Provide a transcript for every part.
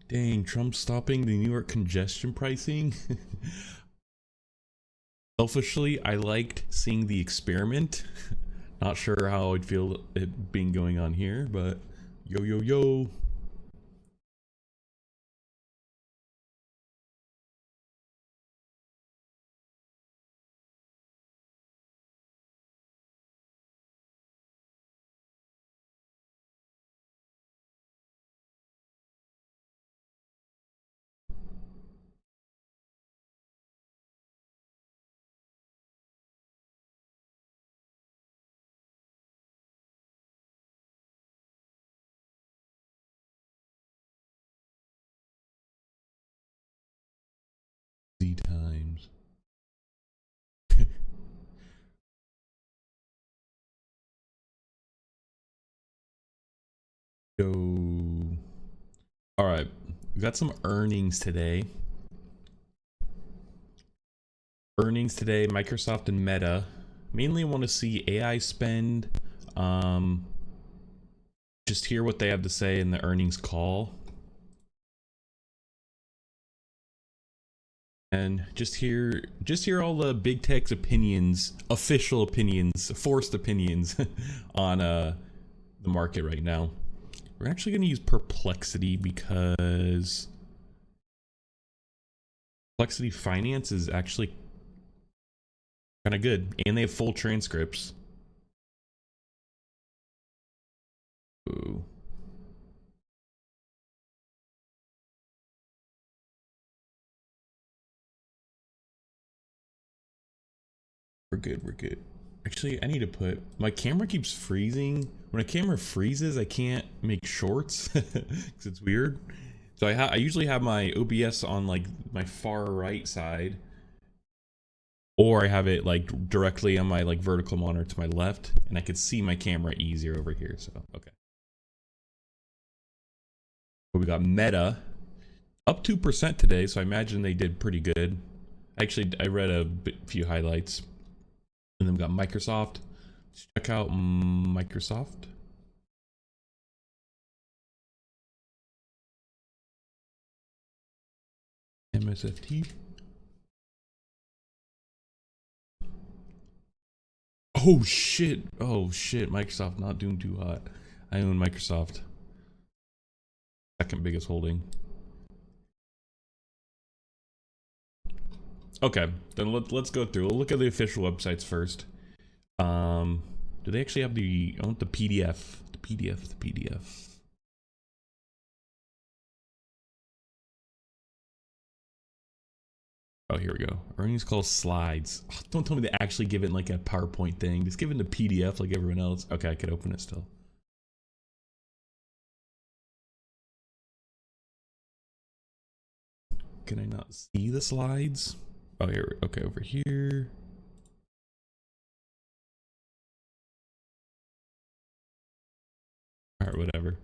Dang, Trump stopping the New York congestion pricing. Selfishly, I liked seeing the experiment. Not sure how I'd feel it being going on here, but yo yo yo. Z times. Yo. All right, we got some earnings today. Microsoft and Meta. Mainly want to see AI spend. Um, just hear what they have to say in the earnings call. And just hear all the big tech's opinions, official opinions, forced opinions on the market right now. We're actually going to use Perplexity because Perplexity Finance is actually kind of good, and they have full transcripts. Ooh. We're good, we're good. Actually, I need to put, my camera keeps freezing. When a camera freezes, I can't make shorts because it's weird. So I usually have my OBS on like my far right side, or I have it like directly on my like vertical monitor to my left, and I could see my camera easier over here. So okay. But we got Meta up 2% today, so I imagine they did pretty good. Actually, I read a few highlights. And then we got Microsoft. Let's check out Microsoft. MSFT. Oh shit. Oh shit. Microsoft not doing too hot. I own Microsoft. Second biggest holding. Okay, then let's go through. We'll look at the official websites first. Do they actually have the, I want the PDF. The PDF. Oh, here we go. Earnings call slides. Oh, don't tell me they actually give it like a PowerPoint thing. Just give it the PDF like everyone else. Okay, I could open it still. Can I not see the slides? Oh, here. Okay, over here. All right, whatever.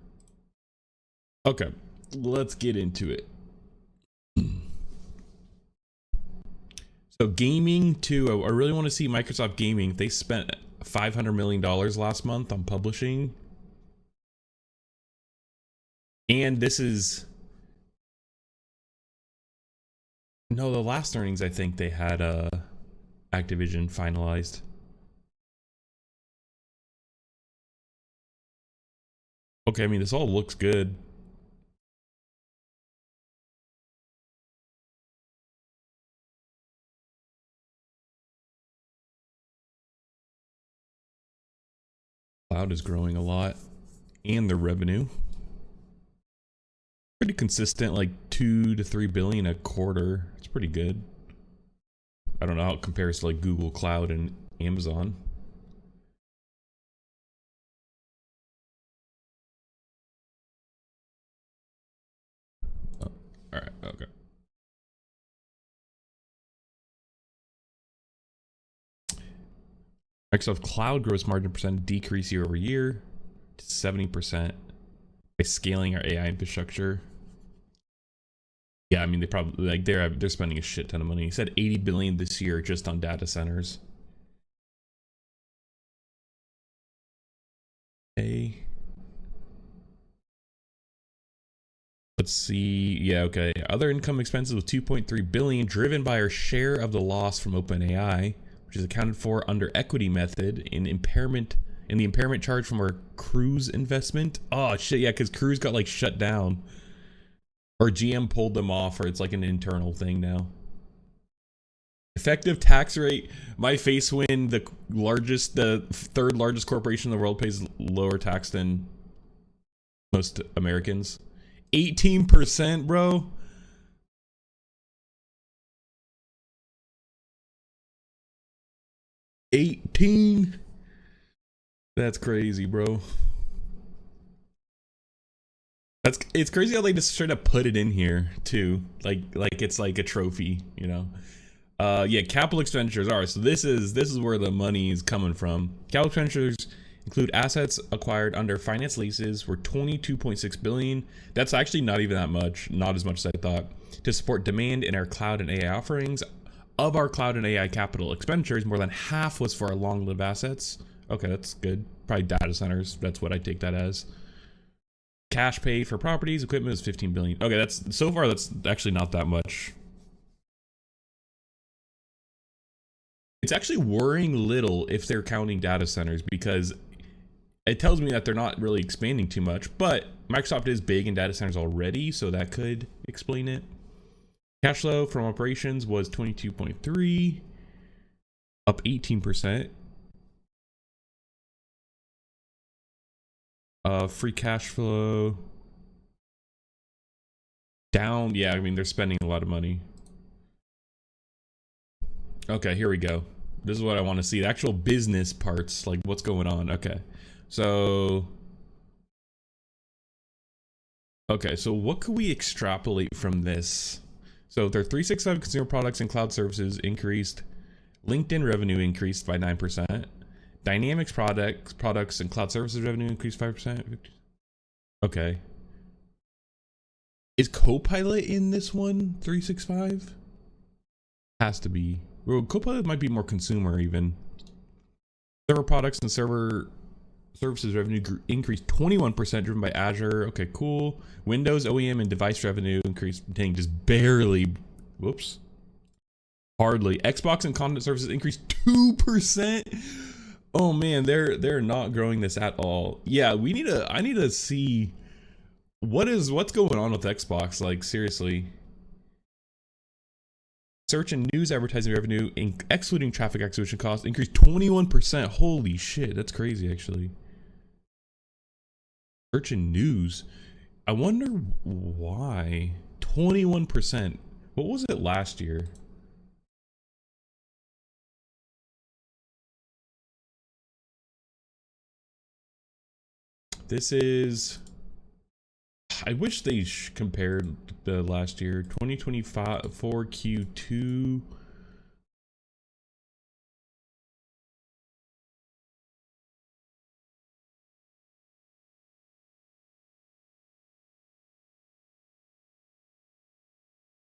Okay, let's get into it. So gaming too. I really want to see Microsoft Gaming. They spent $500 million last month on publishing. And this is, no, the last earnings I think they had Activision finalized. Okay, I mean this all looks good. Cloud is growing a lot, and their revenue pretty consistent, like 2 to 3 billion a quarter. It's pretty good. I don't know how it compares to like Google Cloud and Amazon. Oh, all right, okay. Microsoft Cloud gross margin percent decrease year over year to 70% by scaling our AI infrastructure. Yeah, I mean they probably like they're spending a shit ton of money. He said 80 billion this year just on data centers. A Let's see. Yeah, okay. Other income expenses was 2.3 billion, driven by our share of the loss from OpenAI, which is accounted for under equity method in the impairment charge from our Cruise investment. Oh shit, yeah, because Cruise got like shut down. Or GM pulled them off, or it's like an internal thing now. Effective tax rate. My face when the third largest corporation in the world pays lower tax than most Americans. 18%, bro. That's crazy, bro. It's crazy how they just straight up put it in here too. Like it's like a trophy, you know. Yeah, capital expenditures. All right, so this is where the money is coming from. Capital expenditures include assets acquired under finance leases were 22.6 billion. That's actually not even that much, not as much as I thought. To support demand in our cloud and AI offerings. Of our cloud and AI capital expenditures, more than half was for our long-lived assets. Okay, that's good. Probably data centers. That's what I take that as. Cash paid for properties, equipment is 15 billion. Okay, that's so far that's actually not that much. It's actually worrying little if they're counting data centers, because it tells me that they're not really expanding too much, but Microsoft is big in data centers already, so that could explain it. Cash flow from operations was 22.3, up 18%. Free cash flow down. Yeah, I mean, they're spending a lot of money. Okay, here we go. This is what I want to see. The actual business parts, like what's going on. Okay, so what could we extrapolate from this? So their 365 consumer products and cloud services increased. LinkedIn revenue increased by 9%. Dynamics products and cloud services revenue increased 5%. Okay. Is Copilot in this one? 365? Has to be. Well, Copilot might be more consumer even. Server products and server services revenue increased 21%, driven by Azure. Okay, cool. Windows OEM and device revenue increased, dang, just barely. Whoops. Hardly. Xbox and content services increased 2%. Oh man, they're not growing this at all. Yeah, I need to see what's going on with Xbox, like seriously. Search and news advertising revenue, excluding traffic acquisition costs, increased 21%. Holy shit, that's crazy actually. Search and news. I wonder why. 21%. What was it last year? This is, I wish they compared the last year. 2025 for Q2.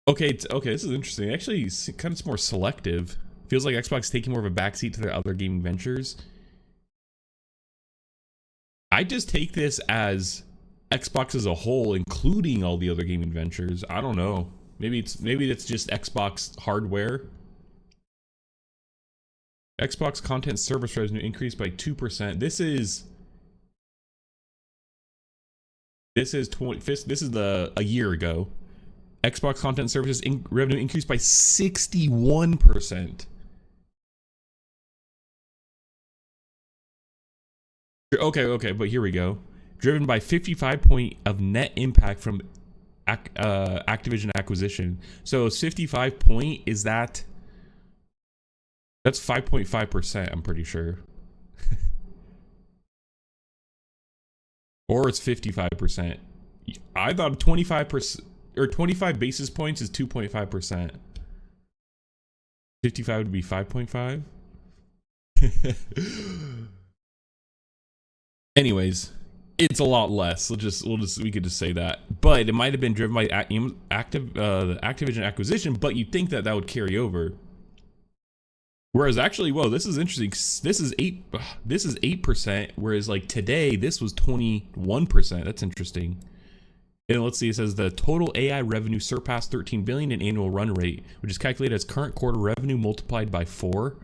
Okay, this is interesting. Actually, kind of more selective. Feels like Xbox taking more of a backseat to their other gaming ventures. I just take this as Xbox as a whole, including all the other gaming ventures. I don't know. Maybe it's just Xbox hardware. Xbox content service revenue increased by 2%. This is a year ago. Xbox content services revenue increased by 61%. Okay, but here we go. Driven by 55 point of net impact from Activision acquisition. So 55 point, is that's 5.5%, I'm pretty sure. Or it's 55%. I thought 25% or 25 basis points is 2.5%. 55 would be 5.5. Anyways, it's a lot less. We could just say that. But it might have been driven by the Activision acquisition, but you'd think that would carry over. Whereas actually, whoa, this is interesting. This is 8%, whereas like today this was 21%. That's interesting. And let's see, it says the total AI revenue surpassed 13 billion in annual run rate, which is calculated as current quarter revenue multiplied by 4.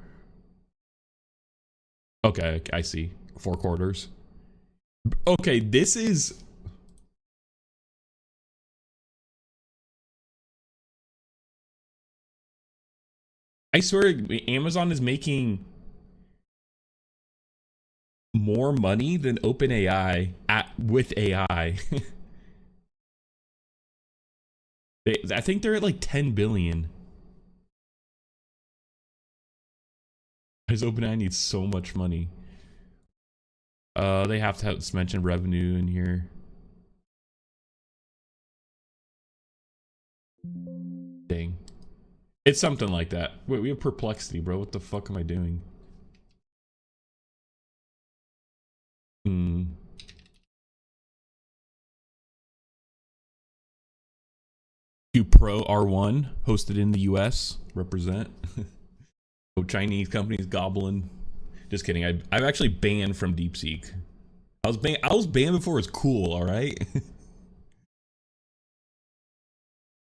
Okay, I see. 4 quarters. Okay, this is... I swear Amazon is making more money than OpenAI with AI. I think they're at like 10 billion. Because OpenAI needs so much money. They have to mention revenue in here. Dang. It's something like that. Wait, we have perplexity, bro. What the fuck am I doing? Q Pro R1 hosted in the US. Represent. Oh, Chinese companies gobbling. Just kidding. I've actually banned from DeepSeek. I was banned before it was cool, all right?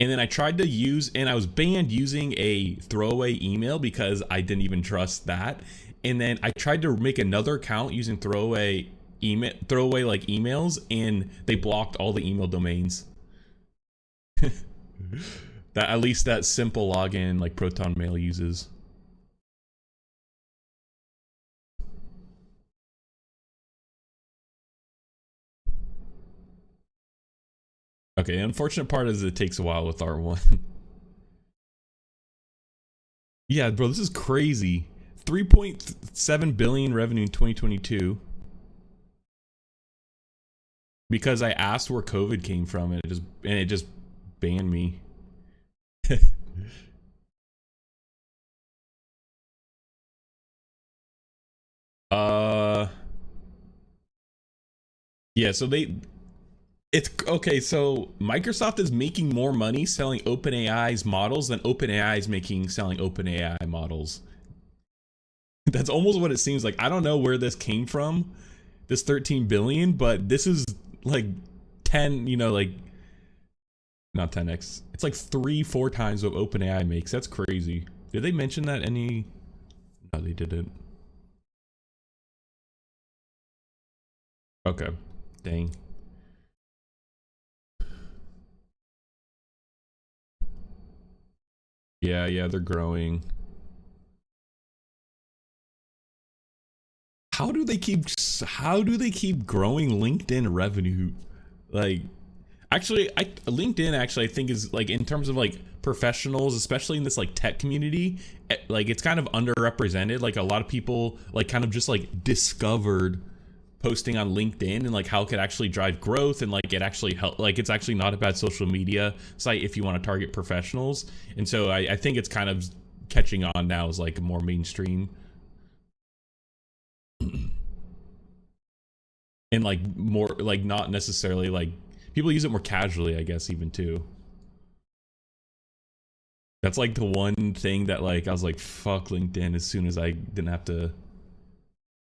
And then I tried to use, and I was banned using a throwaway email because I didn't even trust that. And then I tried to make another account using throwaway like emails, and they blocked all the email domains. That at least that simple login like Proton Mail uses. Okay, the unfortunate part is it takes a while with R1. Yeah, bro, this is crazy. 3.7 billion revenue in 2022. Because I asked where COVID came from and it just banned me. Yeah, so it's okay, so Microsoft is making more money selling OpenAI's models than OpenAI is selling OpenAI models. That's almost what it seems like. I don't know where this came from, this 13 billion, but this is like 10, like not 10x. It's like 3-4 times what OpenAI makes. That's crazy. Did they mention that any? No, they didn't. Okay. Dang. Yeah, they're growing. How do they keep growing LinkedIn revenue? Like, actually, LinkedIn actually I think is like in terms of like professionals, especially in this like tech community, like it's kind of underrepresented. Like a lot of people like kind of just like discovered posting on LinkedIn and like how it could actually drive growth and like it actually help, like it's actually not a bad social media site if you want to target professionals. And so I think it's kind of catching on now as like more mainstream. And like more like not necessarily like people use it more casually, I guess, even too. That's like the one thing that like I was like fuck LinkedIn as soon as I didn't have to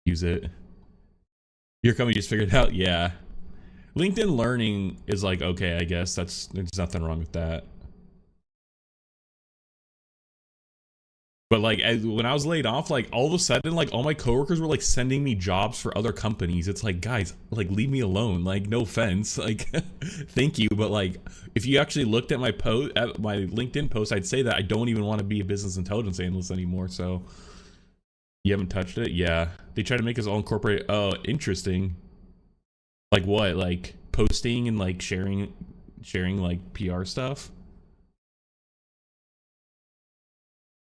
use it. Your company just figured it out. Yeah, LinkedIn Learning is like okay, I guess there's nothing wrong with that. But like when I was laid off, like all of a sudden, like all my coworkers were like sending me jobs for other companies. It's like, guys, like leave me alone. Like no offense, like thank you, but like if you actually looked at my LinkedIn post, I'd say that I don't even want to be a business intelligence analyst anymore. So you haven't touched it? Yeah, they try to make us all incorporate. Oh, interesting. Like what? Like posting and like sharing like PR stuff.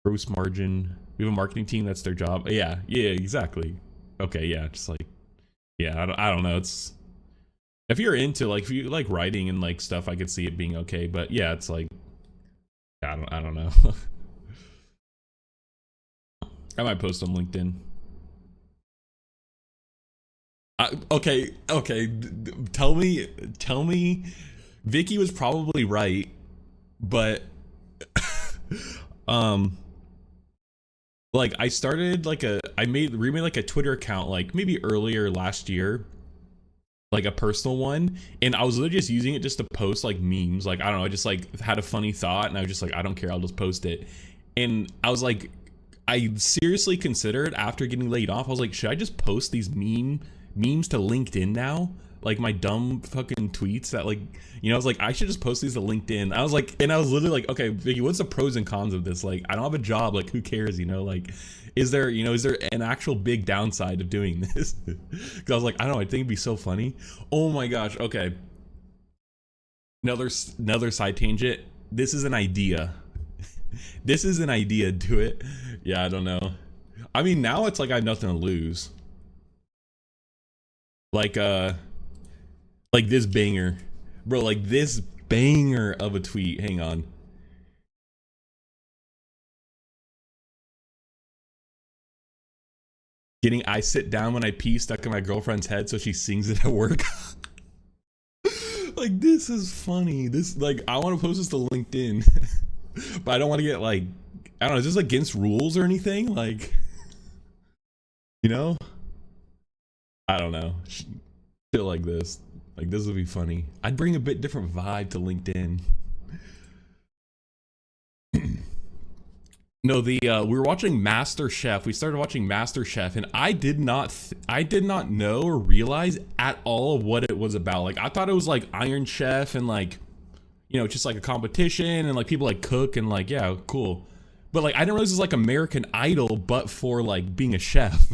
Gross margin. We have a marketing team. That's their job. Yeah, exactly. Okay, yeah, just like, yeah, I don't know. It's if you're into like if you like writing and like stuff, I could see it being okay. But yeah, it's like I don't know. I might post on LinkedIn. Okay. Tell me. Vicky was probably right, but um like I started like I remade like a Twitter account like maybe earlier last year, like a personal one, and I was literally just using it just to post like memes. Like, I don't know, I just like had a funny thought and I was just like, I don't care, I'll just post it. And I was like, I seriously considered after getting laid off, I was like, should I just post these memes to LinkedIn now? Like my dumb fucking tweets that, like, you know, I was like, I should just post these to LinkedIn. I was like, and I was literally like, okay, Vicky, what's the pros and cons of this? Like, I don't have a job, like, who cares, you know? Like, is there an actual big downside of doing this? Because I was like, I don't know, I think it'd be so funny. Oh my gosh, okay. Another side tangent. This is an idea. This is an idea, do it. Yeah, I don't know. I mean, now it's like I have nothing to lose. Like this banger, bro, like this banger of a tweet. Hang on. Getting I sit down when I pee stuck in my girlfriend's head so she sings it at work. Like, this is funny. This, like, I want to post this to LinkedIn. But I don't want to get, like, I don't know, is this against rules or anything? Like, you know? I don't know. Shit like this. Like, this would be funny. I'd bring a bit different vibe to LinkedIn. No, we were watching Master Chef. We started watching Master Chef, and I did not know or realize at all what it was about. Like, I thought it was like Iron Chef and, like, you know, just like a competition and like people like cook and like, yeah, cool. But like, I didn't realize it was like American Idol, but for like being a chef,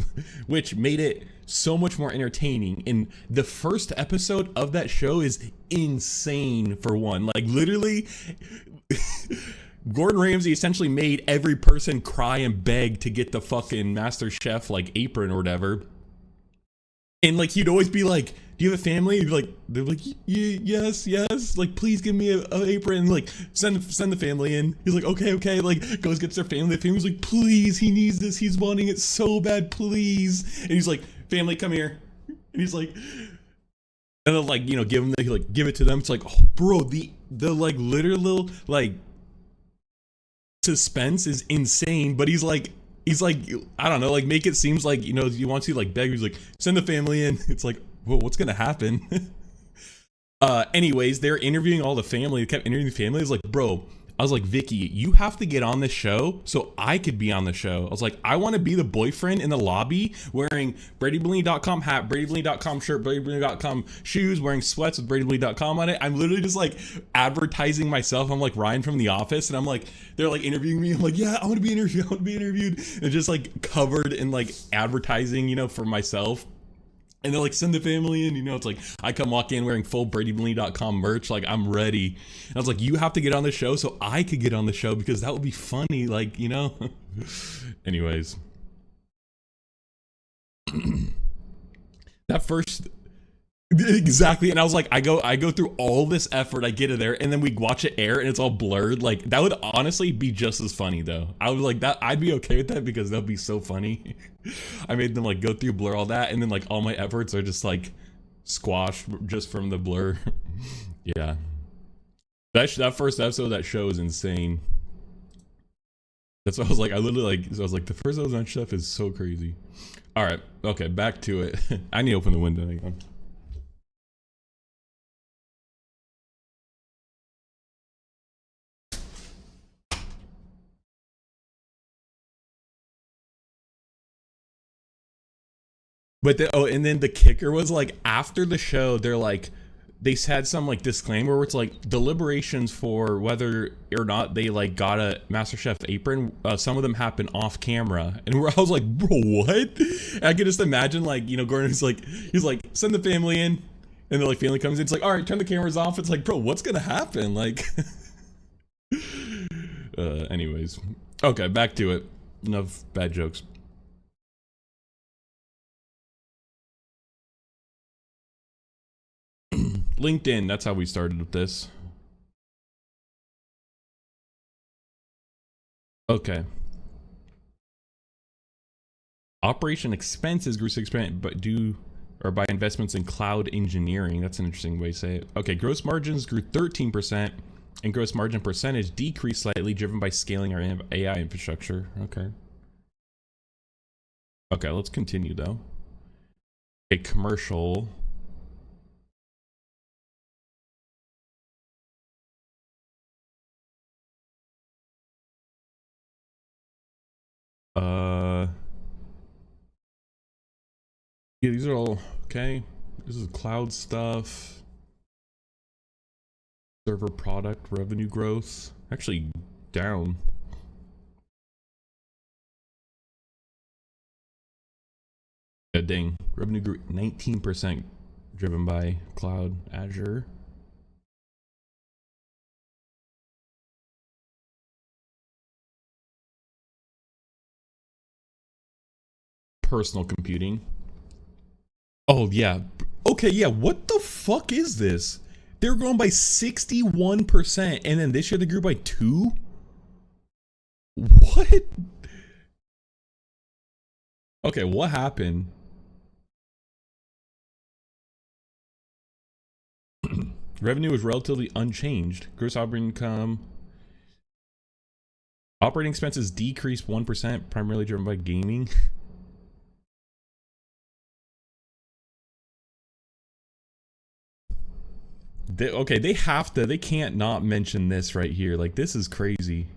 which made it so much more entertaining. And the first episode of that show is insane for one. Like, literally, Gordon Ramsay essentially made every person cry and beg to get the fucking Master Chef like apron or whatever. And like, he'd always be like, do you have a family? He'd be like, they're like, yes, like, please give me a apron, and like send the family in. He's like, okay, like, goes gets their family. The family's like, please, he needs this, he's wanting it so bad, please. And he's like, family, come here. And he's like, and then, like, you know, give it to them. It's like, oh, bro, the like literal like suspense is insane. But he's like, I don't know, like, make it seems like, you know, you want to like beg. He's like, send the family in. It's like, well, what's gonna happen? Anyways, they're interviewing all the family. They kept interviewing the family. I was like, bro, I was like, Vicky, you have to get on this show so I could be on the show. I was like, I want to be the boyfriend in the lobby wearing BradyBlink.com hat, BradyBlink.com shirt, BradyBlink.com shoes, wearing sweats with BradyBlink.com on it. I'm literally just like advertising myself. I'm like Ryan from The Office, and I'm like, they're like interviewing me. I'm like, yeah, I want to be interviewed. And just like covered in like advertising, you know, for myself. And they're like, send the family in, you know. It's like, I come walk in wearing full BradyBlink.com merch, like, I'm ready. And I was like, you have to get on the show so I could get on the show, because that would be funny, like, you know. Anyways, that first, exactly. And I was like, I go through all this effort, I get it there, and then we watch it air and it's all blurred. Like, that would honestly be just as funny though. I was like, that I'd be okay with that, because that'd be so funny. I made them like go through blur all that, and then like all my efforts are just like squashed just from the blur. Yeah, that first episode of that show is insane. That's what I was like. I literally like, so I was like, the first episode of Chef is so crazy. All right, okay, back to it. I need to open the window again. But and then the kicker was like, after the show, they're like, they had some like disclaimer where it's like, deliberations for whether or not they like got a MasterChef apron, some of them happen off camera. And I was like, bro, what? And I could just imagine, like, you know, Gordon's like, he's like, send the family in, and the like family comes in. It's like, all right, turn the cameras off. It's like, bro, what's gonna happen? Like, anyways, okay, back to it. Enough bad jokes. LinkedIn, that's how we started with this. Okay. Operation expenses grew 6%, but by investments in cloud engineering. That's an interesting way to say it. Okay, gross margins grew 13%, and gross margin percentage decreased slightly, driven by scaling our AI infrastructure. Okay. Okay, let's continue though. Okay, commercial. Uh, yeah, these are all okay. This is cloud stuff. Server product revenue growth. Actually, down. Dang. Revenue grew 19%, driven by cloud Azure. Personal computing. Oh, yeah. Okay, yeah. What the fuck is this? They were growing by 61%, and then this year they grew by 2? What? Okay, what happened? Revenue was relatively unchanged. Gross operating income. Operating expenses decreased 1%, primarily driven by gaming. They have to. They can't not mention this right here. Like, this is crazy.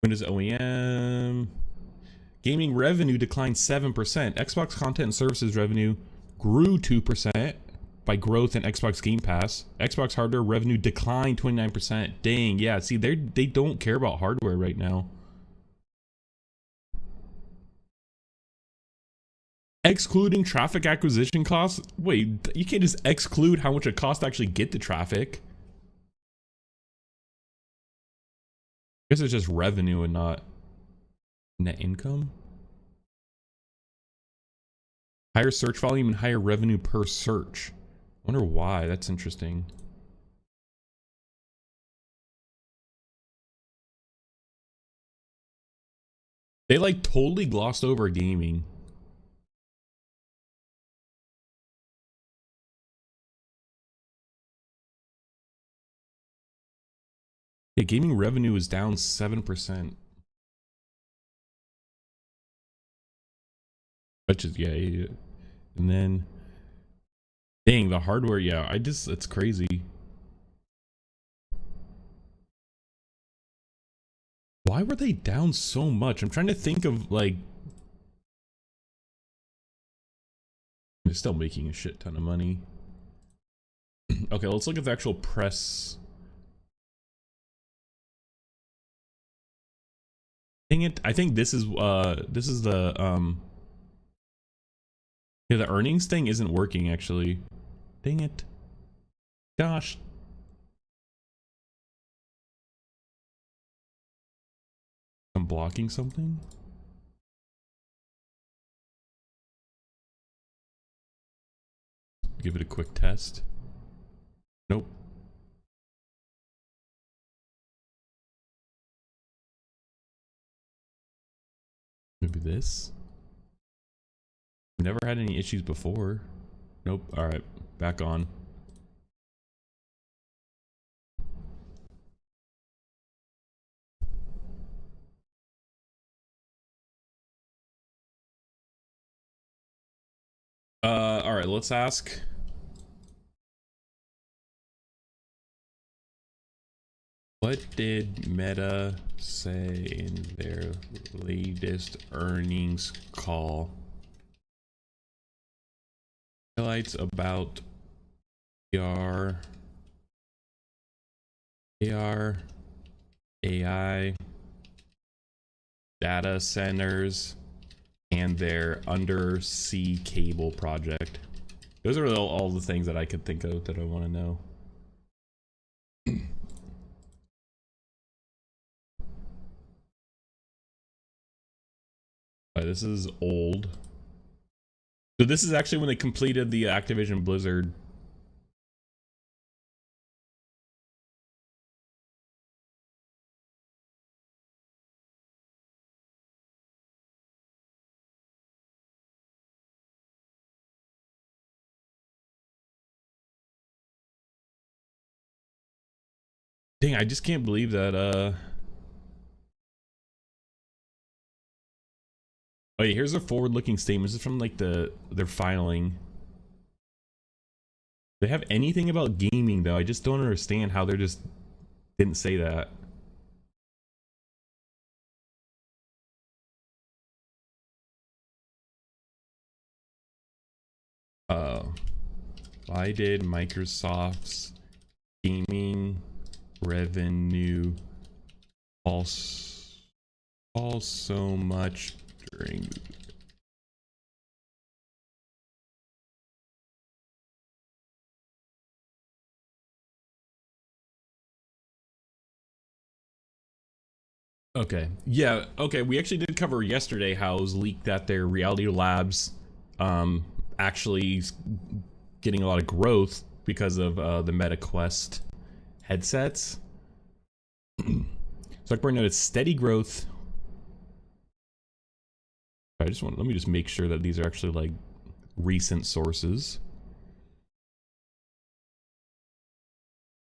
Windows OEM. Gaming revenue declined 7%. Xbox content and services revenue grew 2% by growth in Xbox Game Pass. Xbox hardware revenue declined 29%. Dang, yeah. See, they don't care about hardware right now. Excluding traffic acquisition costs? Wait, you can't just exclude how much it costs to actually get the traffic. I guess it's just revenue and not net income. Higher search volume and higher revenue per search. I wonder why. That's interesting. They like totally glossed over gaming. Yeah, gaming revenue is down 7%. Which is, yeah. And then, dang, the hardware, yeah, it's crazy. Why were they down so much? I'm trying to think of, like, they're still making a shit ton of money. Okay, let's look at the actual press. Dang it, I think this is the, yeah, the earnings thing isn't working, actually. Dang it. Gosh. I'm blocking something? Give it a quick test. Nope. Maybe this? Never had any issues before. Nope. Alright, back on. Alright, let's ask. What did Meta say in their latest earnings call? Highlights about AR, AI, data centers, and their undersea cable project. Those are all the things that I could think of that I want to know. This is old. So this is actually when they completed the Activision Blizzard. Dang, I just can't believe that, oh yeah, here's a forward-looking statement. This is from like their filing. They have anything about gaming though. I just don't understand how they're just Didn't say that. Why did Microsoft's gaming revenue fall so much during? Okay. Yeah. Okay. We actually did cover yesterday how it was leaked that their Reality Labs actually getting a lot of growth because of the Meta Quest headsets. So I noticed steady growth. Let me just make sure that these are actually like recent sources.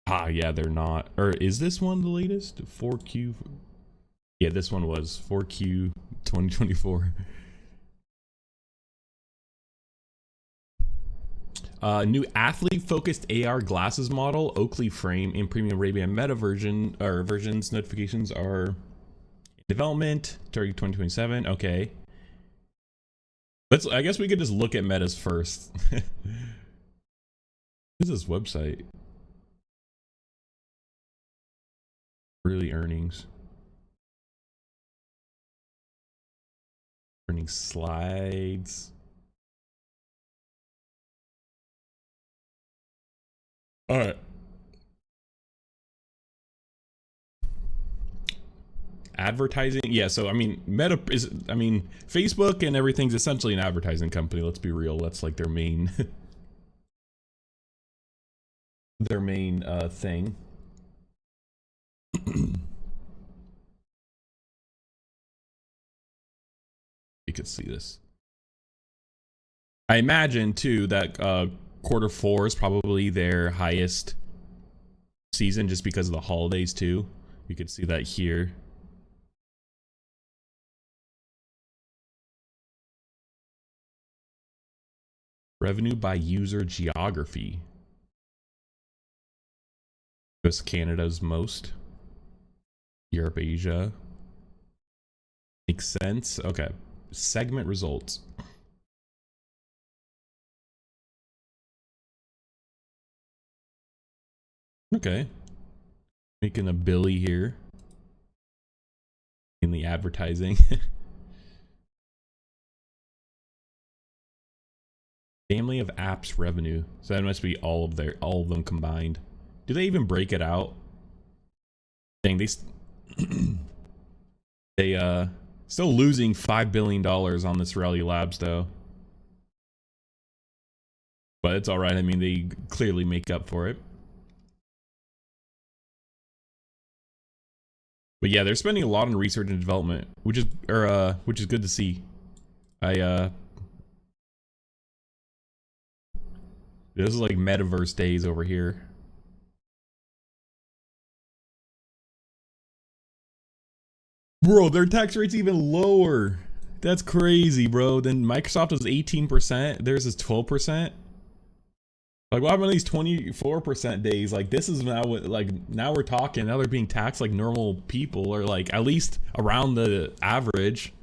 Ah, yeah, they're not. Or is this one the latest? 4Q? Yeah, this one was 4Q 2024. New athlete-focused AR glasses model, Oakley frame, and premium Ray-Ban Meta versions notifications are in development. Target 2027. Okay. I guess we could just look at Meta's first. What is this website? Really earnings. Earnings slides. All right. Advertising, yeah. So I mean, Meta is, I mean, Facebook and everything's essentially an advertising company. Let's be real. That's like their main, their main thing. You could see this. I imagine too that Q4 is probably their highest season just because of the holidays too. You could see that here. Revenue by user geography. US, Canada's most. Europe, Asia. Makes sense. Okay. Segment results. Okay. Making a Billy here. In the advertising. Family of apps revenue. So that must be all of them combined. Do they even break it out? Dang, they still losing $5 billion on this Reality Labs though. But it's all right. I mean, they clearly make up for it. But yeah, they're spending a lot on research and development, which is good to see. This is like metaverse days over here. Bro, their tax rate's even lower. That's crazy, bro. Then Microsoft was 18%. Theirs is 12%. Like, what happened to these 24% days? Like, this is now what, like, now we're talking. Now they're being taxed like normal people, or like at least around the average.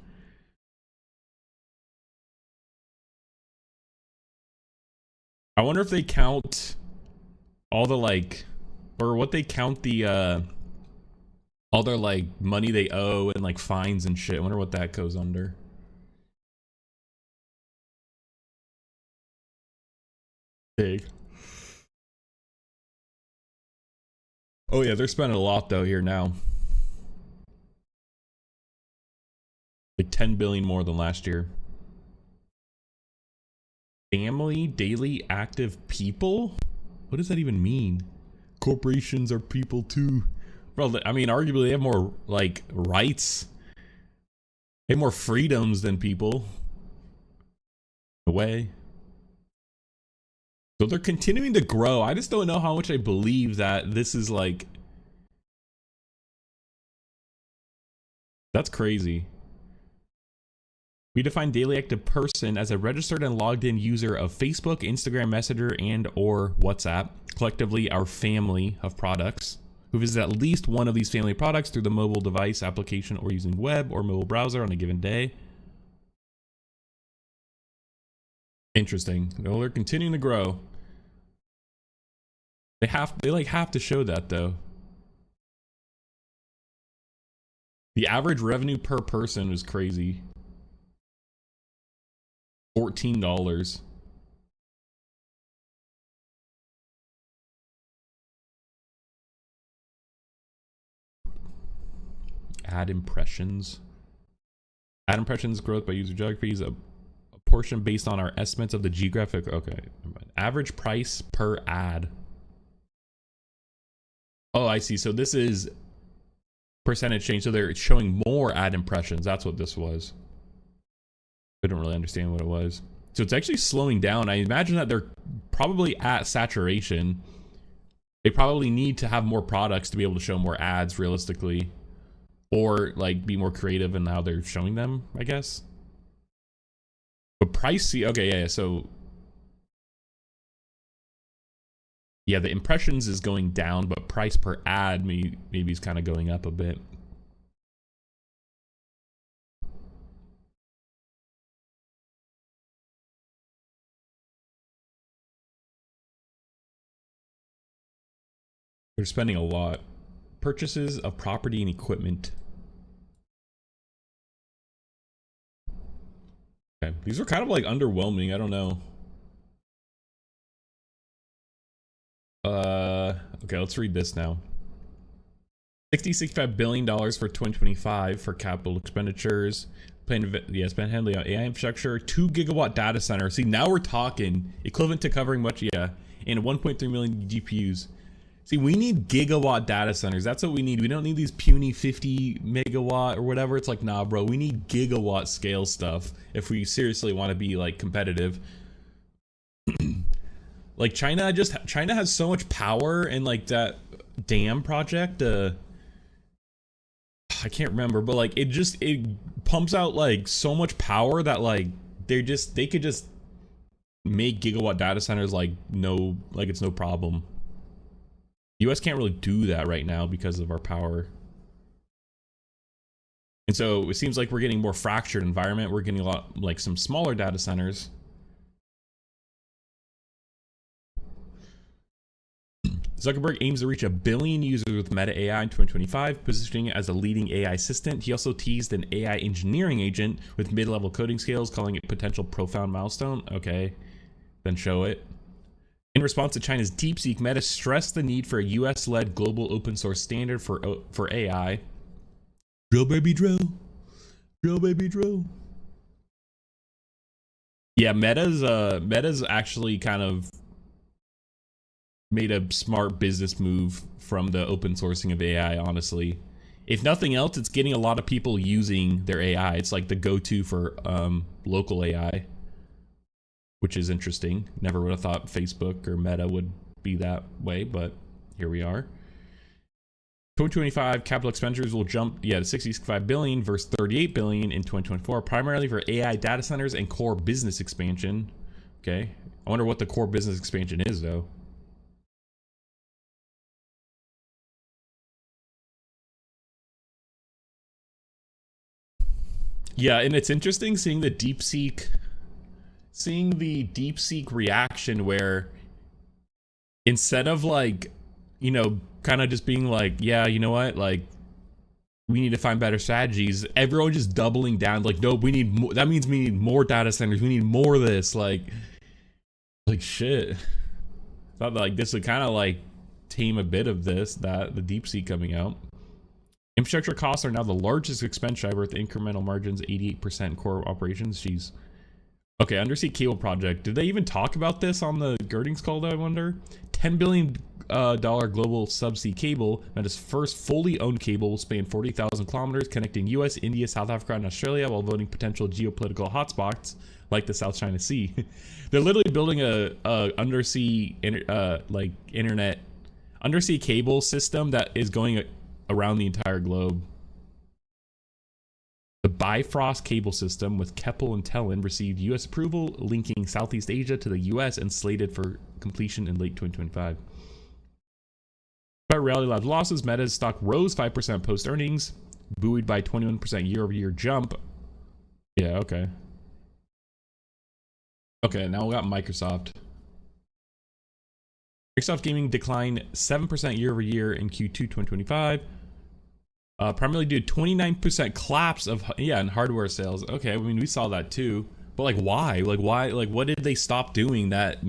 I wonder if they count all the like, or what they count the all their like money they owe and like fines and shit. I wonder what that goes under. Big. Oh yeah, they're spending a lot though here now. Like 10 billion more than last year. Family daily active people? What does that even mean? Corporations are people too. Bro, I mean, arguably they have more like rights. They have more freedoms than people. In a way. So they're continuing to grow. I just don't know how much I believe that this is like... That's crazy. We define daily active person as a registered and logged in user of Facebook, Instagram Messenger, and or WhatsApp. Collectively, our family of products. who visit at least one of these family products through the mobile device application or using web or mobile browser on a given day. Interesting. Well, they're continuing to grow. They have to show that though. The average revenue per person is crazy. $14. Ad impressions. Ad impressions growth by user geographies. A portion based on our estimates of the geographic. Okay. Average price per ad. Oh, I see. So this is percentage change. So they're showing more ad impressions. That's what this was. I don't really understand what it was. So it's actually slowing down. I imagine that they're probably at saturation. They probably need to have more products to be able to show more ads realistically, or like be more creative in how they're showing them, I guess. But price, okay, yeah, so yeah, the impressions is going down, but price per ad maybe is kind of going up a bit. They're spending a lot. Purchases of property and equipment. Okay, these are kind of like underwhelming. I don't know. Okay, let's read this now. $65 billion for 2025 for capital expenditures. Spend heavily on AI infrastructure. 2 gigawatt data center. See, now we're talking equivalent to covering much, yeah, and 1.3 million GPUs. See, we need gigawatt data centers. That's what we need. We don't need these puny 50 megawatt or whatever. It's like, nah, bro, we need gigawatt scale stuff if we seriously want to be like competitive. Like China has so much power, and like that dam project, I can't remember, but like it pumps out like so much power that like they could just make gigawatt data centers like it's no problem. US can't really do that right now because of our power. And so it seems like we're getting more fractured environment. We're getting a lot like some smaller data centers. Zuckerberg aims to reach 1 billion users with Meta AI in 2025, positioning it as a leading AI assistant. He also teased an AI engineering agent with mid-level coding skills, calling it potential profound milestone. Okay, then show it. In response to China's DeepSeek, Meta stressed the need for a US-led global open source standard for AI. Drill, baby, drill. Drill, baby, drill. Yeah, Meta's actually kind of made a smart business move from the open sourcing of AI, honestly. If nothing else, it's getting a lot of people using their AI. It's like the go-to for local AI, which is interesting. Never would have thought Facebook or Meta would be that way, but here we are. 2025 capital expenditures will jump to 65 billion versus 38 billion in 2024, primarily for AI data centers and core business expansion. Okay, I wonder what the core business expansion is though. Yeah, and it's interesting seeing the DeepSeek reaction, where instead of like, you know, kind of just being like, yeah, you know what, like we need to find better strategies, everyone just doubling down like, no, we need more. That means we need more data centers, we need more of this, like shit. Thought like this would kind of like tame a bit of the DeepSeek coming out. Infrastructure costs are now the largest expense driver with incremental margins 88% core operations. Jeez. Okay, undersea cable project. Did they even talk about this on the earnings call, I wonder? $10 billion global subsea cable, that is first fully owned cable, will span 40,000 kilometers, connecting US, India, South Africa, and Australia, while avoiding potential geopolitical hotspots like the South China Sea. They're literally building a undersea undersea cable system that is going around the entire globe. The Bifrost cable system with Keppel and Tellin received US approval, linking Southeast Asia to the US and slated for completion in late 2025. But Reality Labs losses, Meta's stock rose 5% post earnings, buoyed by 21% year-over-year jump. Yeah, okay. Okay, now we got Microsoft. Microsoft Gaming declined 7% year-over-year in Q2 2025. Primarily due to 29% collapse of in hardware sales. Okay, I mean we saw that too, but like why? Like what did they stop doing that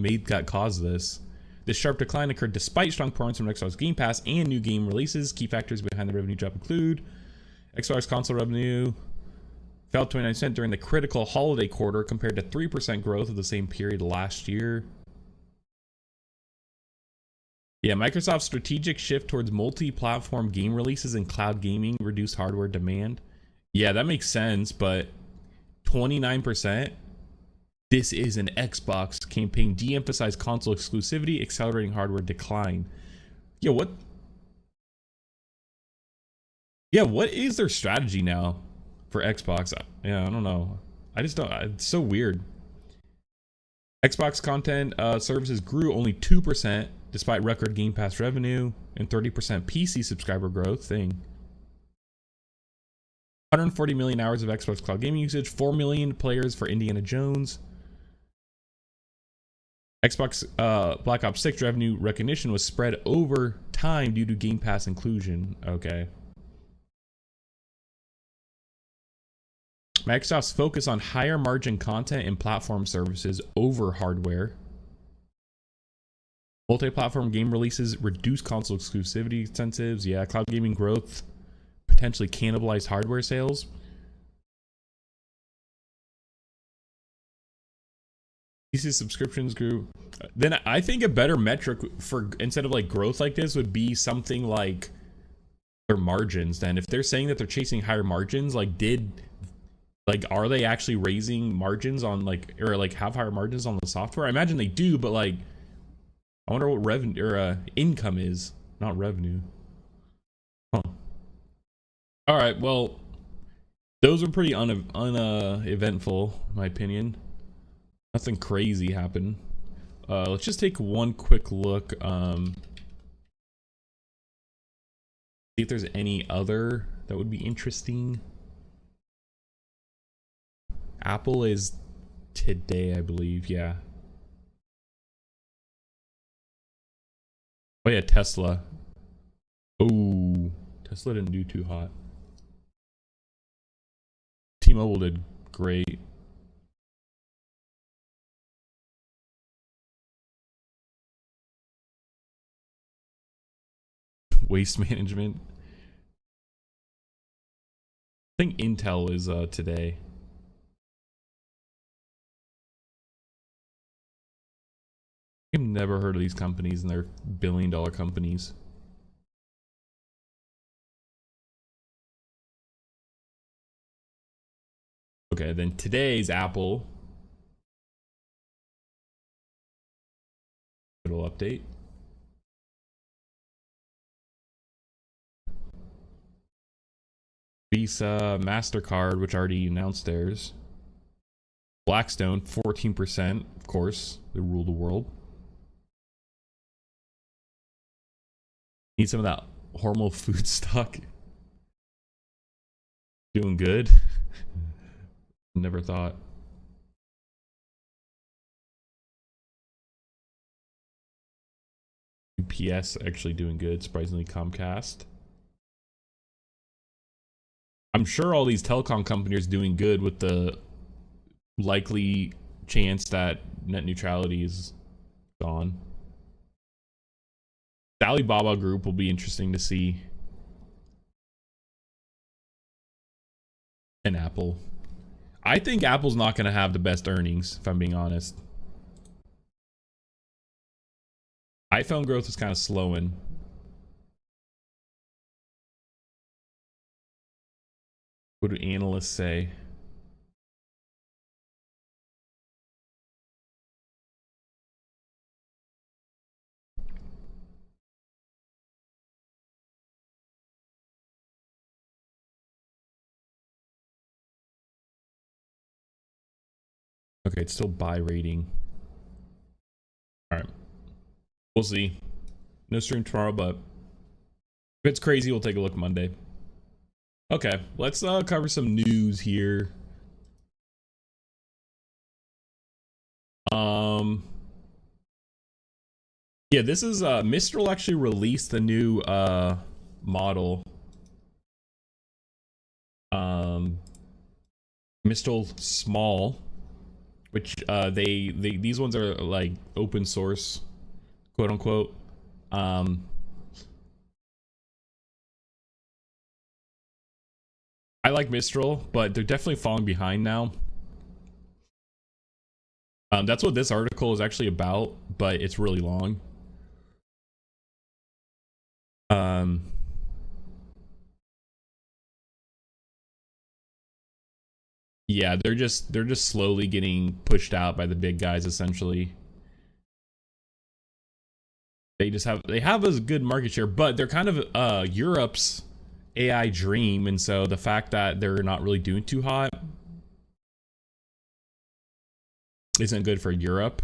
caused this? This sharp decline occurred despite strong performance from Xbox Game Pass and new game releases. Key factors behind the revenue drop include Xbox console revenue fell 29% during the critical holiday quarter compared to 3% growth of the same period last year. Yeah, Microsoft's strategic shift towards multi-platform game releases and cloud gaming reduced hardware demand. Yeah, that makes sense, but 29%? This is an Xbox campaign. De-emphasize console exclusivity, accelerating hardware decline. Yeah, what? Yeah, what is their strategy now for Xbox? Yeah, I don't know. I just don't. It's so weird. Xbox content services grew only 2% despite record Game Pass revenue and 30% PC subscriber growth. 140 million hours of Xbox cloud gaming usage, 4 million players for Indiana Jones. Xbox Black Ops 6 revenue recognition was spread over time due to Game Pass inclusion. Okay. Microsoft's focus on higher margin content and platform services over hardware. Multi-platform game releases reduce console exclusivity incentives. Yeah, cloud gaming growth potentially cannibalized hardware sales. PC subscriptions grew. Then I think a better metric for instead of like growth like this would be something like their margins. Then if they're saying that they're chasing higher margins, are they actually raising margins on have higher margins on the software? I imagine they do, but like I wonder what revenue or income is, not revenue. Huh. All right, well, those are pretty uneventful, in my opinion. Nothing crazy happened. Let's just take one quick look. See if there's any other that would be interesting. Apple is today, I believe. Yeah. Oh yeah, Tesla. Oh, Tesla didn't do too hot. T-Mobile did great. Waste management. I think Intel is today. I've never heard of these companies, and they're billion-dollar companies. Okay, then today's Apple. Little update. Visa, MasterCard, which already announced theirs. Blackstone, 14%, of course. They rule the world. Need some of that Hormel food stock. Doing good. Never thought. UPS actually doing good. Surprisingly, Comcast. I'm sure all these telecom companies are doing good with the likely chance that net neutrality is gone. The Alibaba group will be interesting to see. And Apple. I think Apple's not going to have the best earnings, if I'm being honest. iPhone growth is kind of slowing. What do analysts say? Okay, it's still buy rating. All right. We'll see. No stream tomorrow, but If it's crazy, we'll take a look Monday. Okay, let's cover some news here. Yeah, this is Mistral actually released the new model. Mistral Small, which these ones are like open source, quote unquote. I like Mistral, but they're definitely falling behind now. That's what this article is actually about, but it's really long. Yeah, they're just slowly getting pushed out by the big guys essentially. They have a good market share, but they're kind of Europe's AI dream, and so the fact that they're not really doing too hot isn't good for Europe.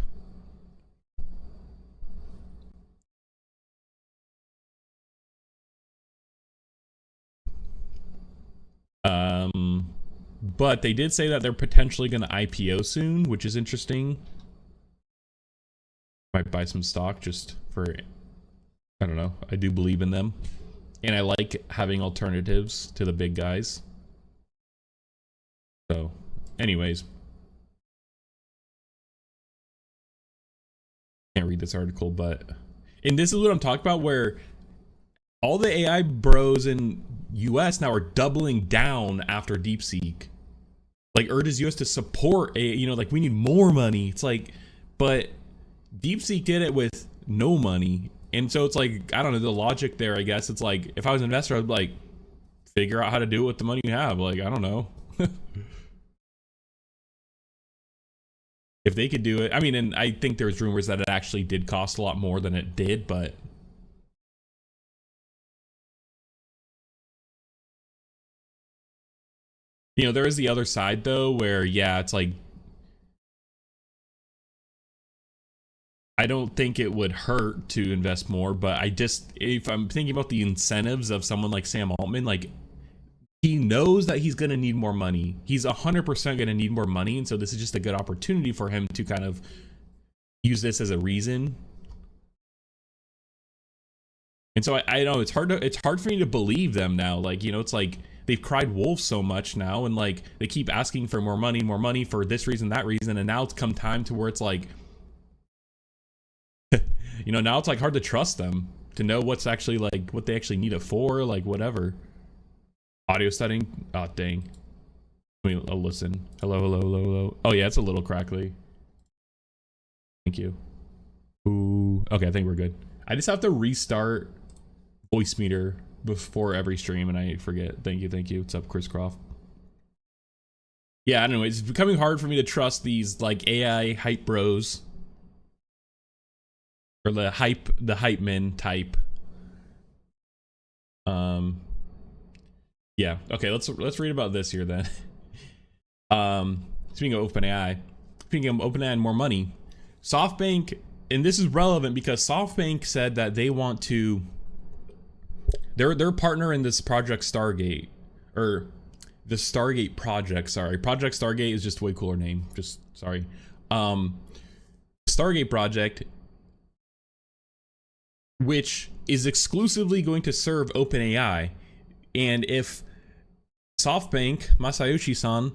But they did say that they're potentially going to IPO soon, which is interesting. Might buy some stock just for, I don't know. I do believe in them, and I like having alternatives to the big guys. So, anyways, can't read this article, and this is what I'm talking about, where all the AI bros in US now are doubling down after DeepSeek. Like, urges US to support like, we need more money. It's like, but DeepSeek did it with no money. And so it's like, I don't know, the logic there, I guess. It's like, if I was an investor, I'd like, figure out how to do it with the money you have. Like, I don't know. If they could do it. I mean, and I think there's rumors that it actually did cost a lot more than it did, but there is the other side though, where yeah, it's like, I don't think it would hurt to invest more, but if I'm thinking about the incentives of someone like Sam Altman, like, he knows that he's going to need more money. He's 100% going to need more money, and so this is just a good opportunity for him to kind of use this as a reason. And so I know it's hard for me to believe them now. Like, it's like they've cried wolf so much now, and like they keep asking for more money for this reason, that reason, and now it's come time to where it's like, now it's like hard to trust them, to know what's actually like what they actually need it for, like whatever. Audio setting. Oh dang. I'll listen. Hello. Oh yeah, it's a little crackly. Thank you. Ooh. Okay, I think we're good. I just have to restart voice meter before every stream, and I forget. Thank you. What's up, Chris Croft? Yeah, I don't know. It's becoming hard for me to trust these like AI hype bros, or the hype men type. Yeah. Okay. Let's read about this here then. Speaking of OpenAI and more money, SoftBank, and this is relevant because SoftBank said that they want to. They're partner in this Project Stargate, or the Stargate project. Sorry, Project Stargate is just a way cooler name. Just sorry. Stargate project, which is exclusively going to serve OpenAI, and if SoftBank, Masayoshi-san,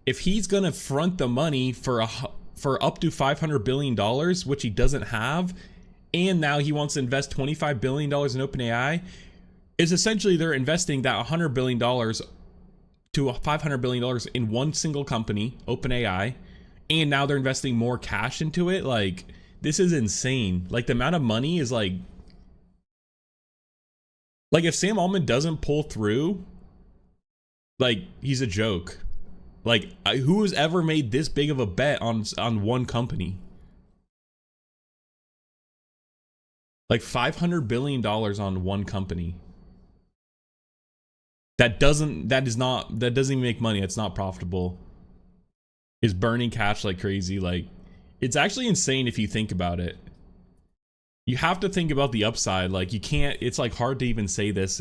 if he's gonna front the money for up to $500 billion, which he doesn't have, and now he wants to invest $25 billion in OpenAI, is essentially they're investing that $100 billion to $500 billion in one single company, OpenAI, and now they're investing more cash into it. Like, this is insane. Like, the amount of money is like if Sam Altman doesn't pull through, like, he's a joke. Like, who has ever made this big of a bet on one company? Like $500 billion on one company. That doesn't even make money. It's not profitable. Is burning cash like crazy. Like, it's actually insane if you think about it. you have to think about the upside. Like you can't, it's like hard to even say this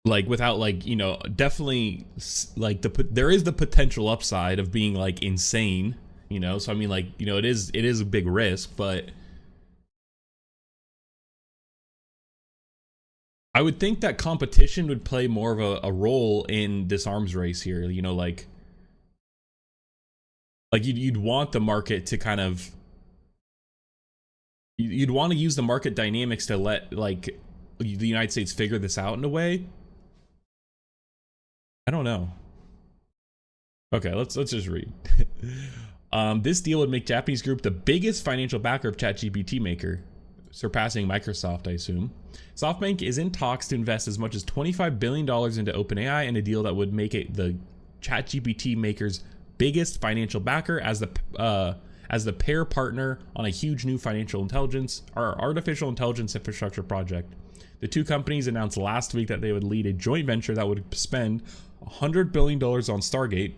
like without like, you know, definitely like there is the potential upside of being like insane, you know. So I mean, like, you know, it is a big risk, but I would think that competition would play more of a role in this arms race here, you know, like you'd want the market to kind of, you'd want to use the market dynamics to let like the United States figure this out in a way. I don't know. Okay, let's just read. This deal would make Japanese group the biggest financial backer of ChatGPT maker, surpassing Microsoft, I assume. SoftBank is in talks to invest as much as $25 billion into OpenAI in a deal that would make it the ChatGPT maker's biggest financial backer as the pair partner on a huge new financial intelligence or artificial intelligence infrastructure project. The two companies announced last week that they would lead a joint venture that would spend $100 billion on Stargate,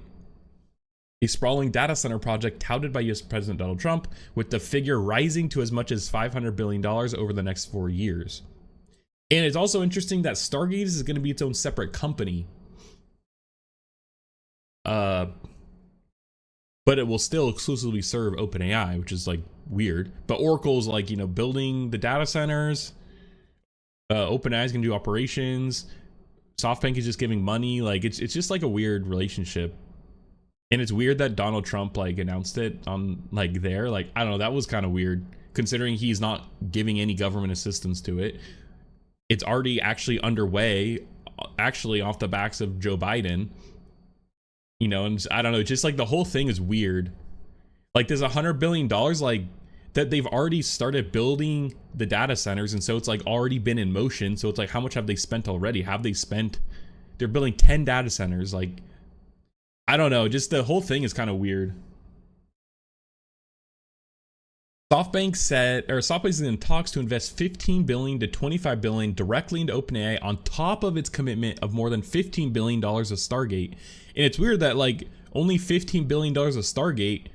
a sprawling data center project touted by US President Donald Trump, with the figure rising to as much as $500 billion over the next 4 years. And it's also interesting that Stargate is going to be its own separate company. But it will still exclusively serve OpenAI, which is like weird. But Oracle's like, you know, building the data centers. OpenAI is going to do operations. SoftBank is just giving money. Like it's just like a weird relationship. And it's weird that Donald Trump like announced it on like there. Like, I don't know, that was kind of weird considering he's not giving any government assistance to it. It's already actually underway, actually off the backs of Joe Biden. You know, and I don't know, just like the whole thing is weird. Like there's $100 billion like that they've already started building the data centers, and so it's like already been in motion. So it's like, how much have they spent already? They're building 10 data centers. Like, I don't know, just the whole thing is kind of weird. SoftBank is in talks to invest $15 billion to $25 billion directly into OpenAI on top of its commitment of more than $15 billion of Stargate. And it's weird that like only $15 billion of Stargate,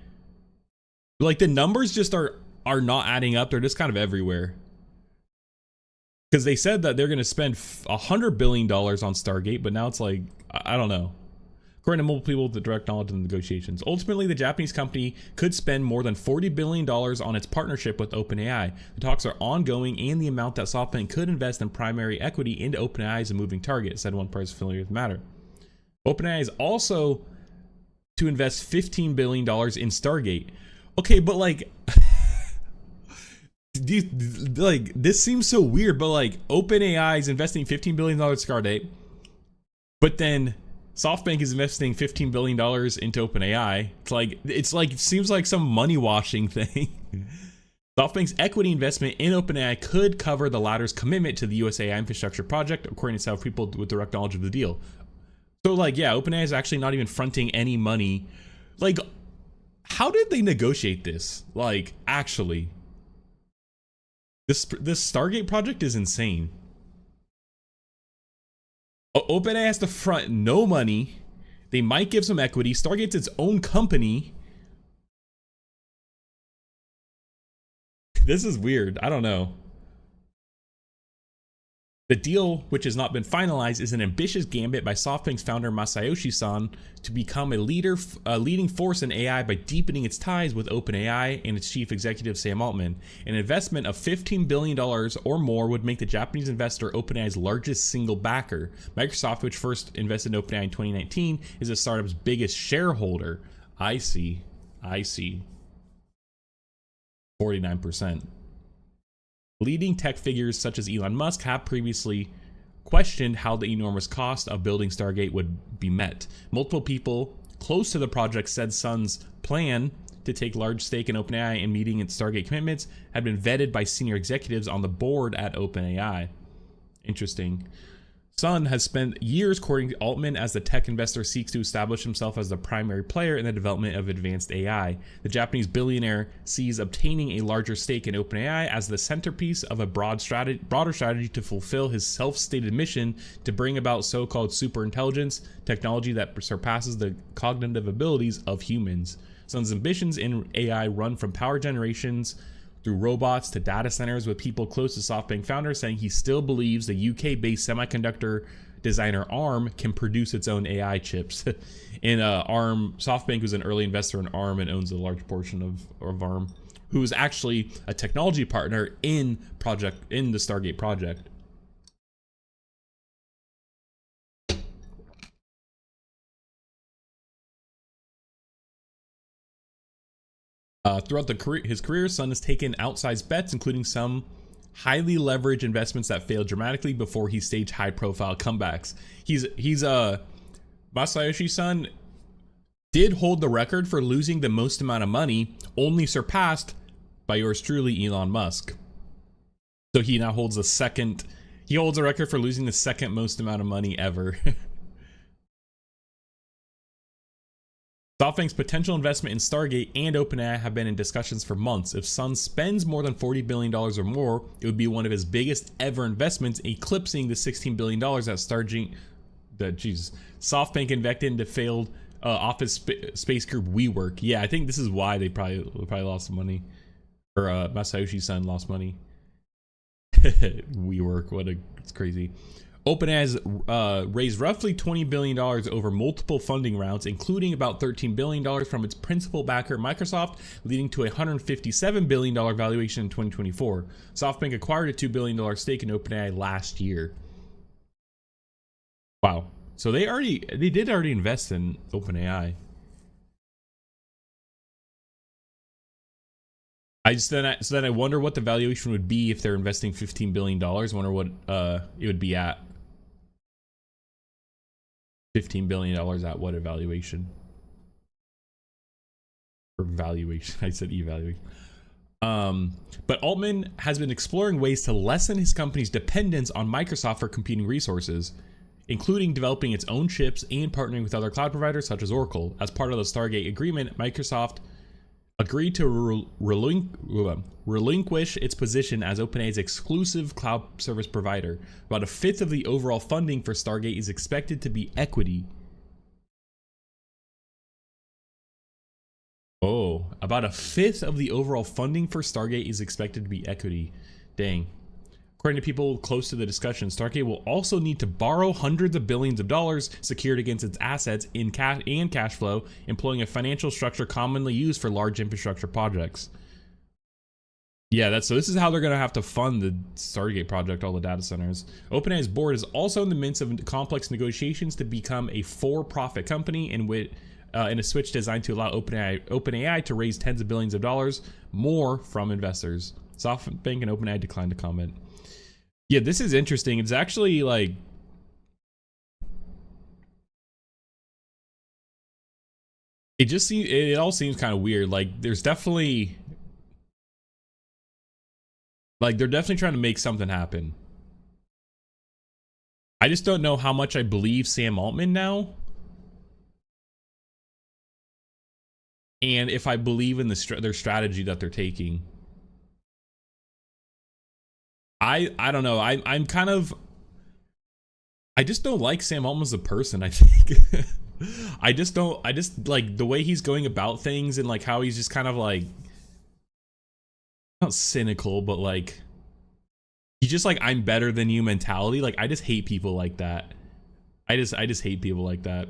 like the numbers just are not adding up. They're just kind of everywhere. Because they said that they're going to spend $100 billion on Stargate, but now it's like, I don't know. According to multiple people with the direct knowledge of the negotiations. Ultimately, the Japanese company could spend more than $40 billion on its partnership with OpenAI. The talks are ongoing, and the amount that SoftBank could invest in primary equity into OpenAI is a moving target, said one person familiar with the matter. OpenAI is also to invest $15 billion in Stargate. Okay, but like, like this seems so weird, but like OpenAI is investing $15 billion in Stargate, but then SoftBank is investing $15 billion into OpenAI. It seems like some money washing thing. SoftBank's equity investment in OpenAI could cover the latter's commitment to the US AI infrastructure project, according to several people with direct knowledge of the deal. So like, yeah, OpenAI is actually not even fronting any money. Like, how did they negotiate this? Like, actually, this Stargate project is insane. OpenAI has to front no money. They might give some equity. Stargate's its own company. This is weird. I don't know. The deal, which has not been finalized, is an ambitious gambit by SoftBank's founder Masayoshi Son to become a leading force in AI by deepening its ties with OpenAI and its chief executive Sam Altman. An investment of $15 billion or more would make the Japanese investor OpenAI's largest single backer. Microsoft, which first invested in OpenAI in 2019, is the startup's biggest shareholder. I see. 49%. Leading tech figures such as Elon Musk have previously questioned how the enormous cost of building Stargate would be met. Multiple people close to the project said Son's plan to take large stake in OpenAI and meeting its Stargate commitments had been vetted by senior executives on the board at OpenAI. Interesting. Son has spent years courting Altman as the tech investor seeks to establish himself as the primary player in the development of advanced AI. The Japanese billionaire sees obtaining a larger stake in OpenAI as the centerpiece of a broader strategy to fulfill his self-stated mission to bring about so-called superintelligence, technology that surpasses the cognitive abilities of humans. Sun's ambitions in AI run from power generations through robots to data centers, with people close to SoftBank founder saying he still believes the UK-based semiconductor designer ARM can produce its own AI chips. And SoftBank was an early investor in ARM and owns a large portion of ARM, who is actually a technology partner in the Stargate project. Throughout his career, Sun has taken outsized bets, including some highly leveraged investments that failed dramatically before he staged high-profile comebacks. Masayoshi Son did hold the record for losing the most amount of money, only surpassed by yours truly, Elon Musk. So he now holds he holds a record for losing the second most amount of money ever. SoftBank's potential investment in Stargate and OpenAI have been in discussions for months. If Sun spends more than $40 billion or more, it would be one of his biggest ever investments, eclipsing the $16 billion that SoftBank invested into failed office space group WeWork. Yeah, I think this is why they probably lost some money, or Masayoshi Son lost money. WeWork, it's crazy. OpenAI has raised roughly $20 billion over multiple funding rounds, including about $13 billion from its principal backer, Microsoft, leading to a $157 billion valuation in 2024. SoftBank acquired a $2 billion stake in OpenAI last year. Wow. So they did already invest in OpenAI. So then I wonder what the valuation would be if they're investing $15 billion. I wonder what it would be at. $15 billion at what evaluation? Or valuation. I said evaluation. But Altman has been exploring ways to lessen his company's dependence on Microsoft for computing resources, including developing its own chips and partnering with other cloud providers such as Oracle. As part of the Stargate agreement, Microsoft agreed to relinquish its position as OpenAI's exclusive cloud service provider. About a fifth of the overall funding for Stargate is expected to be equity. Oh, about a fifth of the overall funding for Stargate is expected to be equity. Dang. According to people close to the discussion, Stargate will also need to borrow hundreds of billions of dollars secured against its assets in cash and cash flow, employing a financial structure commonly used for large infrastructure projects. Yeah, so this is how they're going to have to fund the Stargate project, all the data centers. OpenAI's board is also in the midst of complex negotiations to become a for-profit company in a switch designed to allow OpenAI to raise tens of billions of dollars more from investors. SoftBank and OpenAI declined to comment. Yeah, this is interesting. It's actually like, it all seems kind of weird. Like they're definitely trying to make something happen. I just don't know how much I believe Sam Altman now, and if I believe in their strategy that they're taking. I don't know. I'm kind of, I just don't like Sam Altman as a person, I think. I just like the way he's going about things, and like how he's just kind of like, not cynical, but like, he's just like, I'm better than you mentality. Like, I just hate people like that. I just hate people like that.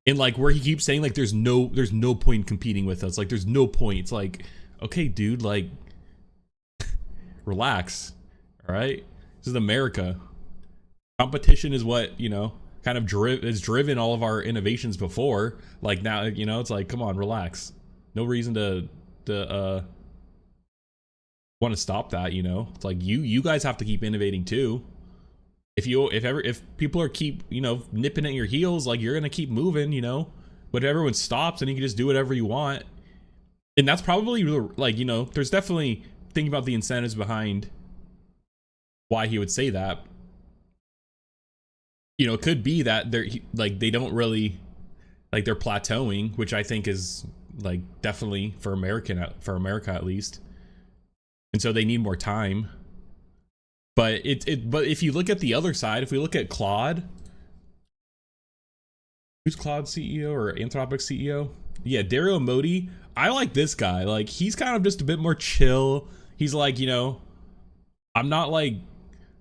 And like where he keeps saying like, there's no point in competing with us. Like, there's no point. It's like, okay, dude, like, relax. All right, this is America. Competition is what, kind of has driven all of our innovations before. Like now, it's like, come on, relax. No reason to want to stop that. It's like you guys have to keep innovating too. If people are keep nipping at your heels, like you're gonna keep moving. But if everyone stops, then you can just do whatever you want. And that's probably like, there's definitely thinking about the incentives behind why he would say that. It could be that they don't really like, they're plateauing, which I think is like definitely for America at least, and so they need more time. But but if you look at the other side, if we look at Claude, who's Claude's CEO or Anthropic's CEO? Yeah, Dario Modi. I like this guy. Like, he's kind of just a bit more chill. He's like, you know, I'm not like,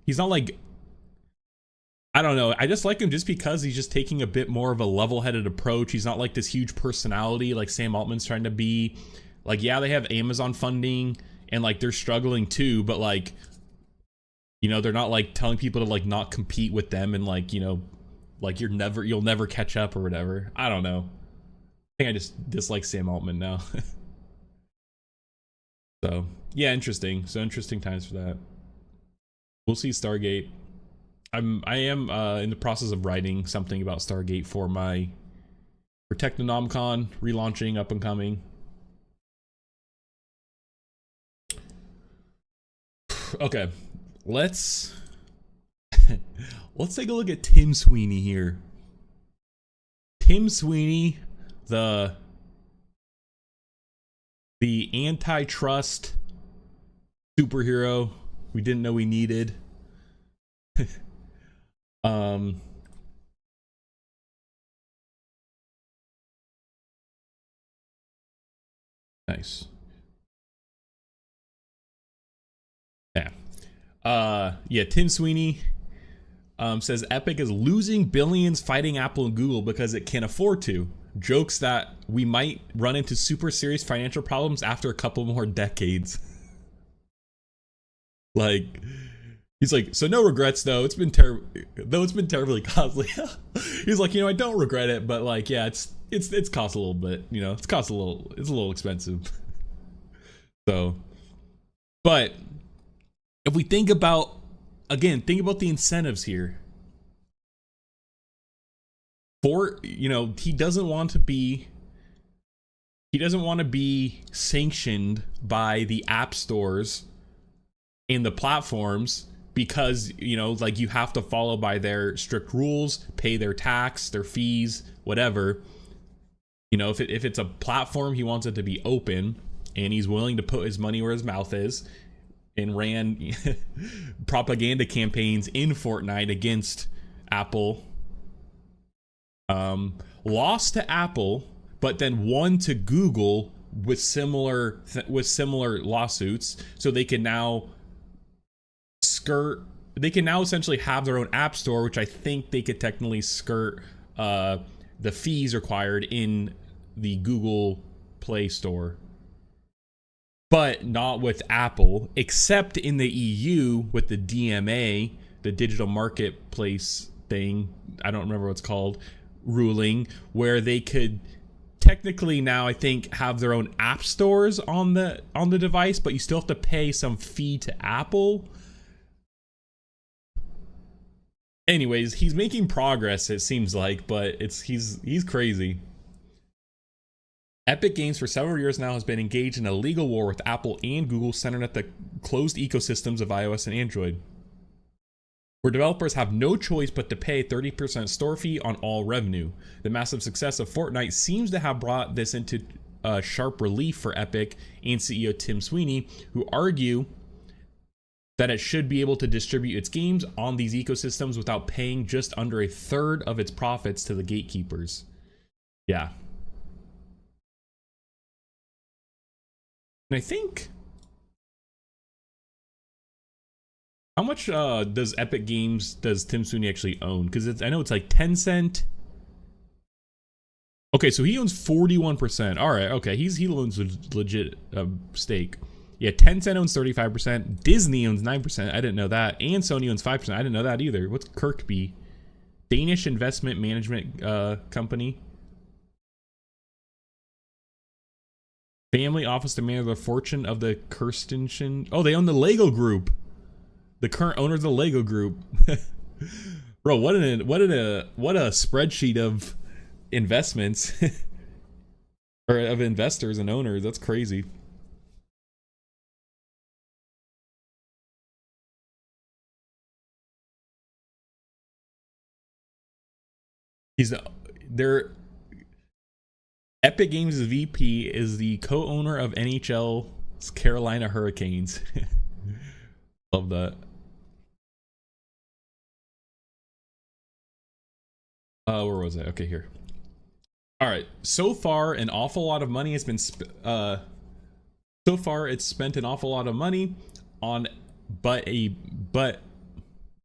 he's not like, I don't know. I just like him just because he's just taking a bit more of a level-headed approach. He's not like this huge personality like Sam Altman's trying to be. Like, yeah, they have Amazon funding and like they're struggling too, but like, you know, they're not like telling people to like not compete with them and like, you know, like you'll never catch up or whatever. I don't know. I think I just dislike Sam Altman now. So yeah, interesting. So interesting times for that. We'll see Stargate. I am in the process of writing something about Stargate for Technonomcon relaunching up and coming. Okay, let's take a look at Tim Sweeney here. Tim Sweeney, the antitrust superhero we didn't know we needed. Nice. Yeah, Tim Sweeney says Epic is losing billions fighting Apple and Google because it can't afford to. Jokes that we might run into super serious financial problems after a couple more decades. Like, he's like, so no regrets though. It's been terribly costly. He's like, you know, I don't regret it, but like, yeah, it's cost a little bit. You know, it's a little expensive. So, but if we think about the incentives here. For, you know, he doesn't want to be sanctioned by the app stores and the platforms because, you know, like you have to follow by their strict rules, pay their tax, their fees, whatever. You know, if it's a platform, he wants it to be open and he's willing to put his money where his mouth is, and ran propaganda campaigns in Fortnite against Apple. Lost to Apple, but then won to Google with similar lawsuits. So they can now essentially have their own app store, which I think they could technically skirt the fees required in the Google Play Store. But not with Apple, except in the EU with the DMA, the digital marketplace thing. I don't remember what it's called. Ruling where they could technically now, I think, have their own app stores on the device, but you still have to pay some fee to Apple. Anyways, he's making progress, it seems like, but he's crazy. Epic Games for several years now has been engaged in a legal war with Apple and Google centered at the closed ecosystems of iOS and Android, where developers have no choice but to pay 30% store fee on all revenue. The massive success of Fortnite seems to have brought this into sharp relief for Epic and CEO Tim Sweeney, who argue that it should be able to distribute its games on these ecosystems without paying just under a third of its profits to the gatekeepers. Yeah. And I think... How much does Epic Games does Tim Sweeney actually own? Because I know it's like Tencent. Okay, so he owns 41%. All right, okay, he owns a legit stake. Yeah, Tencent owns 35%. Disney owns 9%. I didn't know that. And Sony owns 5%. I didn't know that either. What's Kirkby? Danish investment management company. Family office to manage the fortune of the Kirstensen. Oh, they own the Lego Group. The current owner of the Lego Group. Bro, what a spreadsheet of investments or of investors and owners. That's crazy. Epic Games' VP is the co-owner of NHL's Carolina Hurricanes. Love that. Where was I? Okay, here. All right. So far, an awful lot of money has been. So far, it's spent an awful lot of money on, but.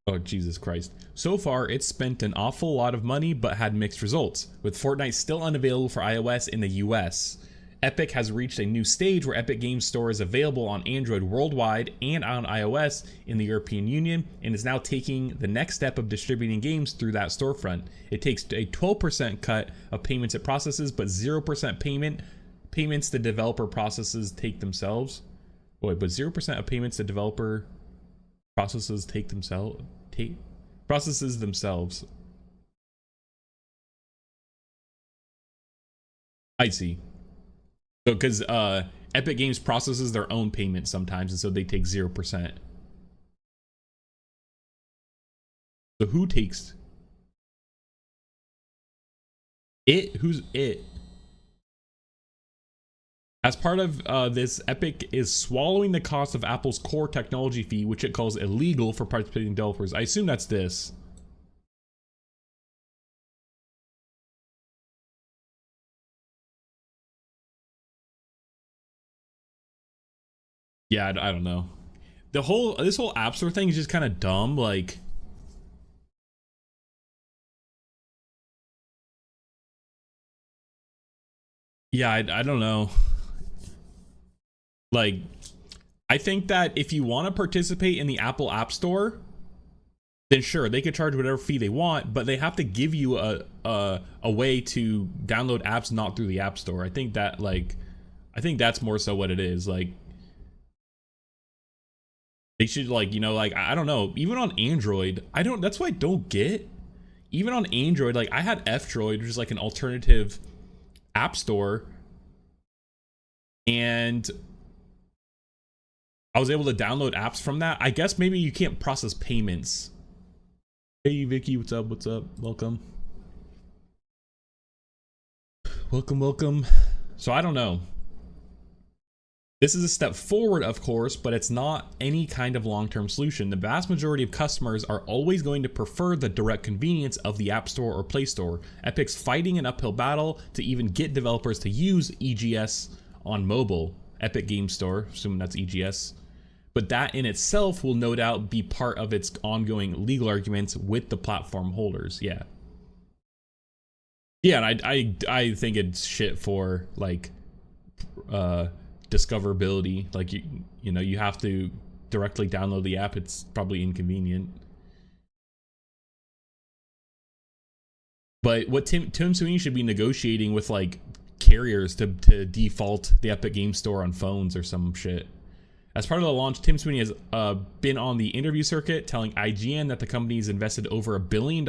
Oh, Jesus Christ. So far, it's spent an awful lot of money but had mixed results, with Fortnite still unavailable for iOS in the US. Epic has reached a new stage where Epic Games Store is available on Android worldwide and on iOS in the European Union, and is now taking the next step of distributing games through that storefront. It takes a 12% cut of payments it processes, but 0% payments the developer processes take themselves. Wait, but 0% of payments the developer processes processes themselves. I see. So because Epic Games processes their own payment sometimes, and so they take 0%. So who takes it? Who's it? As part of this, Epic is swallowing the cost of Apple's core technology fee, which it calls illegal for participating developers. I assume that's this. Yeah, I don't know. This whole App Store thing is just kind of dumb. Like, yeah, I don't know. Like, I think that if you want to participate in the Apple App Store, then sure, they could charge whatever fee they want, but they have to give you a way to download apps not through the App Store. I think that, like, I think that's more so what it is. Like, they should, like, you know, like, I don't know, even on Android, that's what I don't get. Even on Android, like, I had F-Droid, which is like an alternative app store, and I was able to download apps from that. I guess maybe you can't process payments. Hey Vicky, what's up? What's up? Welcome. Welcome. So I don't know. This is a step forward, of course, but it's not any kind of long-term solution. The vast majority of customers are always going to prefer the direct convenience of the App Store or Play Store. Epic's fighting an uphill battle to even get developers to use EGS on mobile. Epic Games Store, assuming that's EGS. But that in itself will no doubt be part of its ongoing legal arguments with the platform holders. Yeah. Yeah, and I think it's shit for, like, discoverability. Like, you know, you have to directly download the app. It's probably inconvenient. But what Tim Sweeney should be negotiating with, like, carriers to default the Epic Game Store on phones or some shit. As part of the launch, Tim Sweeney has been on the interview circuit telling IGN that the company has invested over $1 billion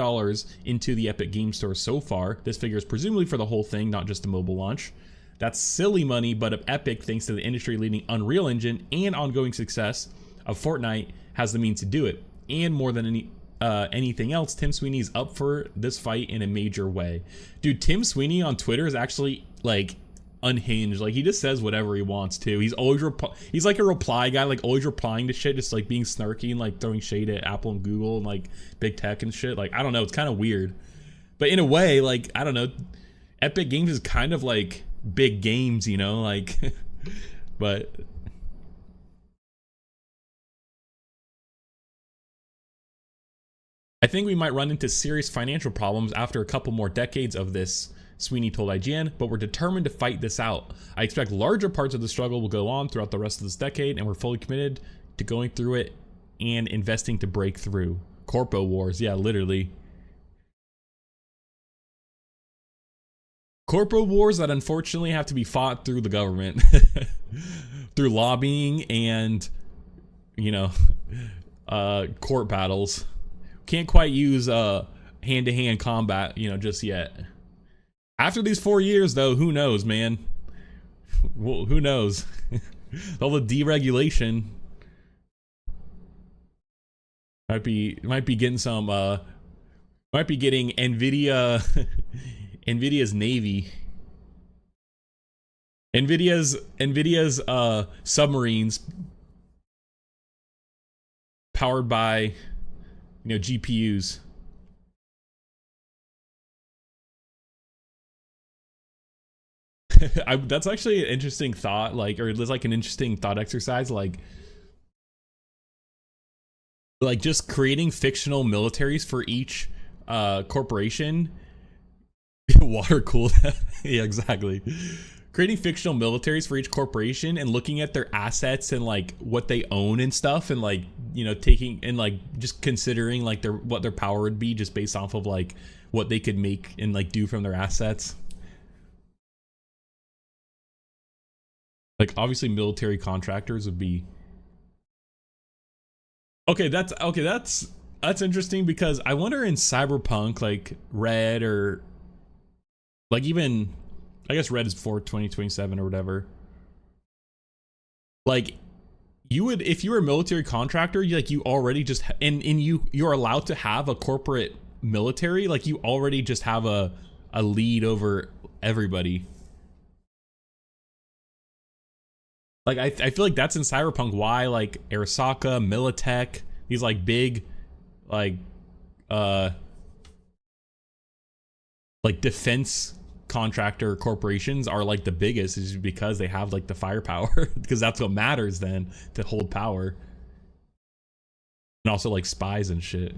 into the Epic Game Store so far. This figure is presumably for the whole thing, not just the mobile launch. That's silly money, but Epic, thanks to the industry-leading Unreal Engine and ongoing success of Fortnite, has the means to do it. And more than anything else, Tim Sweeney is up for this fight in a major way. Dude, Tim Sweeney on Twitter is actually, like, unhinged. Like, he just says whatever he wants to. He's always he's like a reply guy, like always replying to shit, just like being snarky and like throwing shade at Apple and Google and like big tech and shit. Like, I don't know, it's kind of weird, but in a way, like, I don't know, Epic Games is kind of like big games, you know, like but I think we might run into serious financial problems after a couple more decades of this, Sweeney told IGN, but we're determined to fight this out. I expect larger parts of the struggle will go on throughout the rest of this decade, and we're fully committed to going through it and investing to break through. Corpo wars, yeah, literally. Corpo wars that unfortunately have to be fought through the government. Through lobbying and, you know, court battles. Can't quite use hand-to-hand combat, you know, just yet. After these 4 years, though, who knows, man? Well, who knows? All the deregulation might be getting some might be getting Nvidia's Navy, Nvidia's submarines powered by, you know, GPUs. That's actually an interesting thought, like, or there's like an interesting thought exercise, like just creating fictional militaries for each corporation. Water cooled. Yeah, exactly. Creating fictional militaries for each corporation and looking at their assets and like what they own and stuff, and like, you know, taking and like just considering like what their power would be just based off of like what they could make and like do from their assets. Like obviously military contractors would be okay. That's interesting, because I wonder in Cyberpunk, like Red, or like even I guess Red is for 2027 or whatever. Like you would, if you were a military contractor, you already just and you're allowed to have a corporate military. Like you already just have a lead over everybody. Like I feel like that's in Cyberpunk why like Arasaka, Militech, these like big like uh like defense contractor corporations are like the biggest, is because they have like the firepower because that's what matters then, to hold power. And also like spies and shit.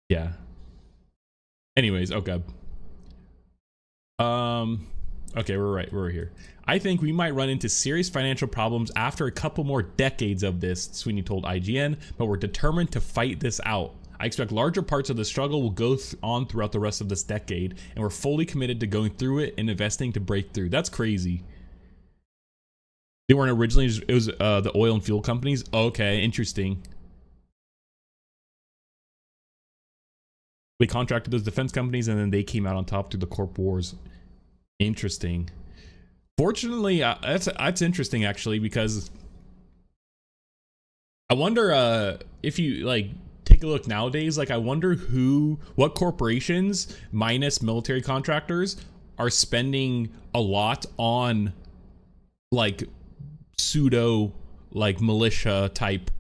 Yeah. Anyways, okay. Okay, we're here. I think we might run into serious financial problems after a couple more decades of this, Sweeney told IGN, but we're determined to fight this out. I expect larger parts of the struggle will go on throughout the rest of this decade, and we're fully committed to going through it and investing to break through. That's crazy. They weren't originally, it was the oil and fuel companies. Okay, interesting. They contracted those defense companies and then they came out on top through the corp wars. Interesting. Fortunately, that's interesting actually, because I wonder if you like take a look nowadays, like I wonder what corporations minus military contractors are spending a lot on like pseudo like militia type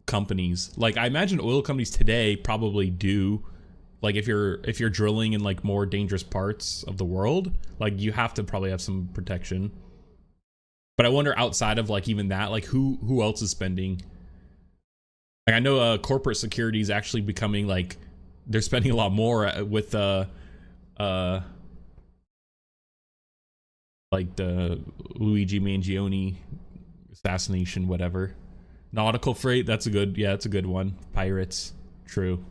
companies. Like I imagine oil companies today probably do. Like if you're drilling in like more dangerous parts of the world, like you have to probably have some protection. But I wonder outside of like even that, like who else is spending? Like I know corporate security is actually becoming like they're spending a lot more with like the Luigi Mangione assassination, whatever. Nautical freight, that's a good one. Pirates, true.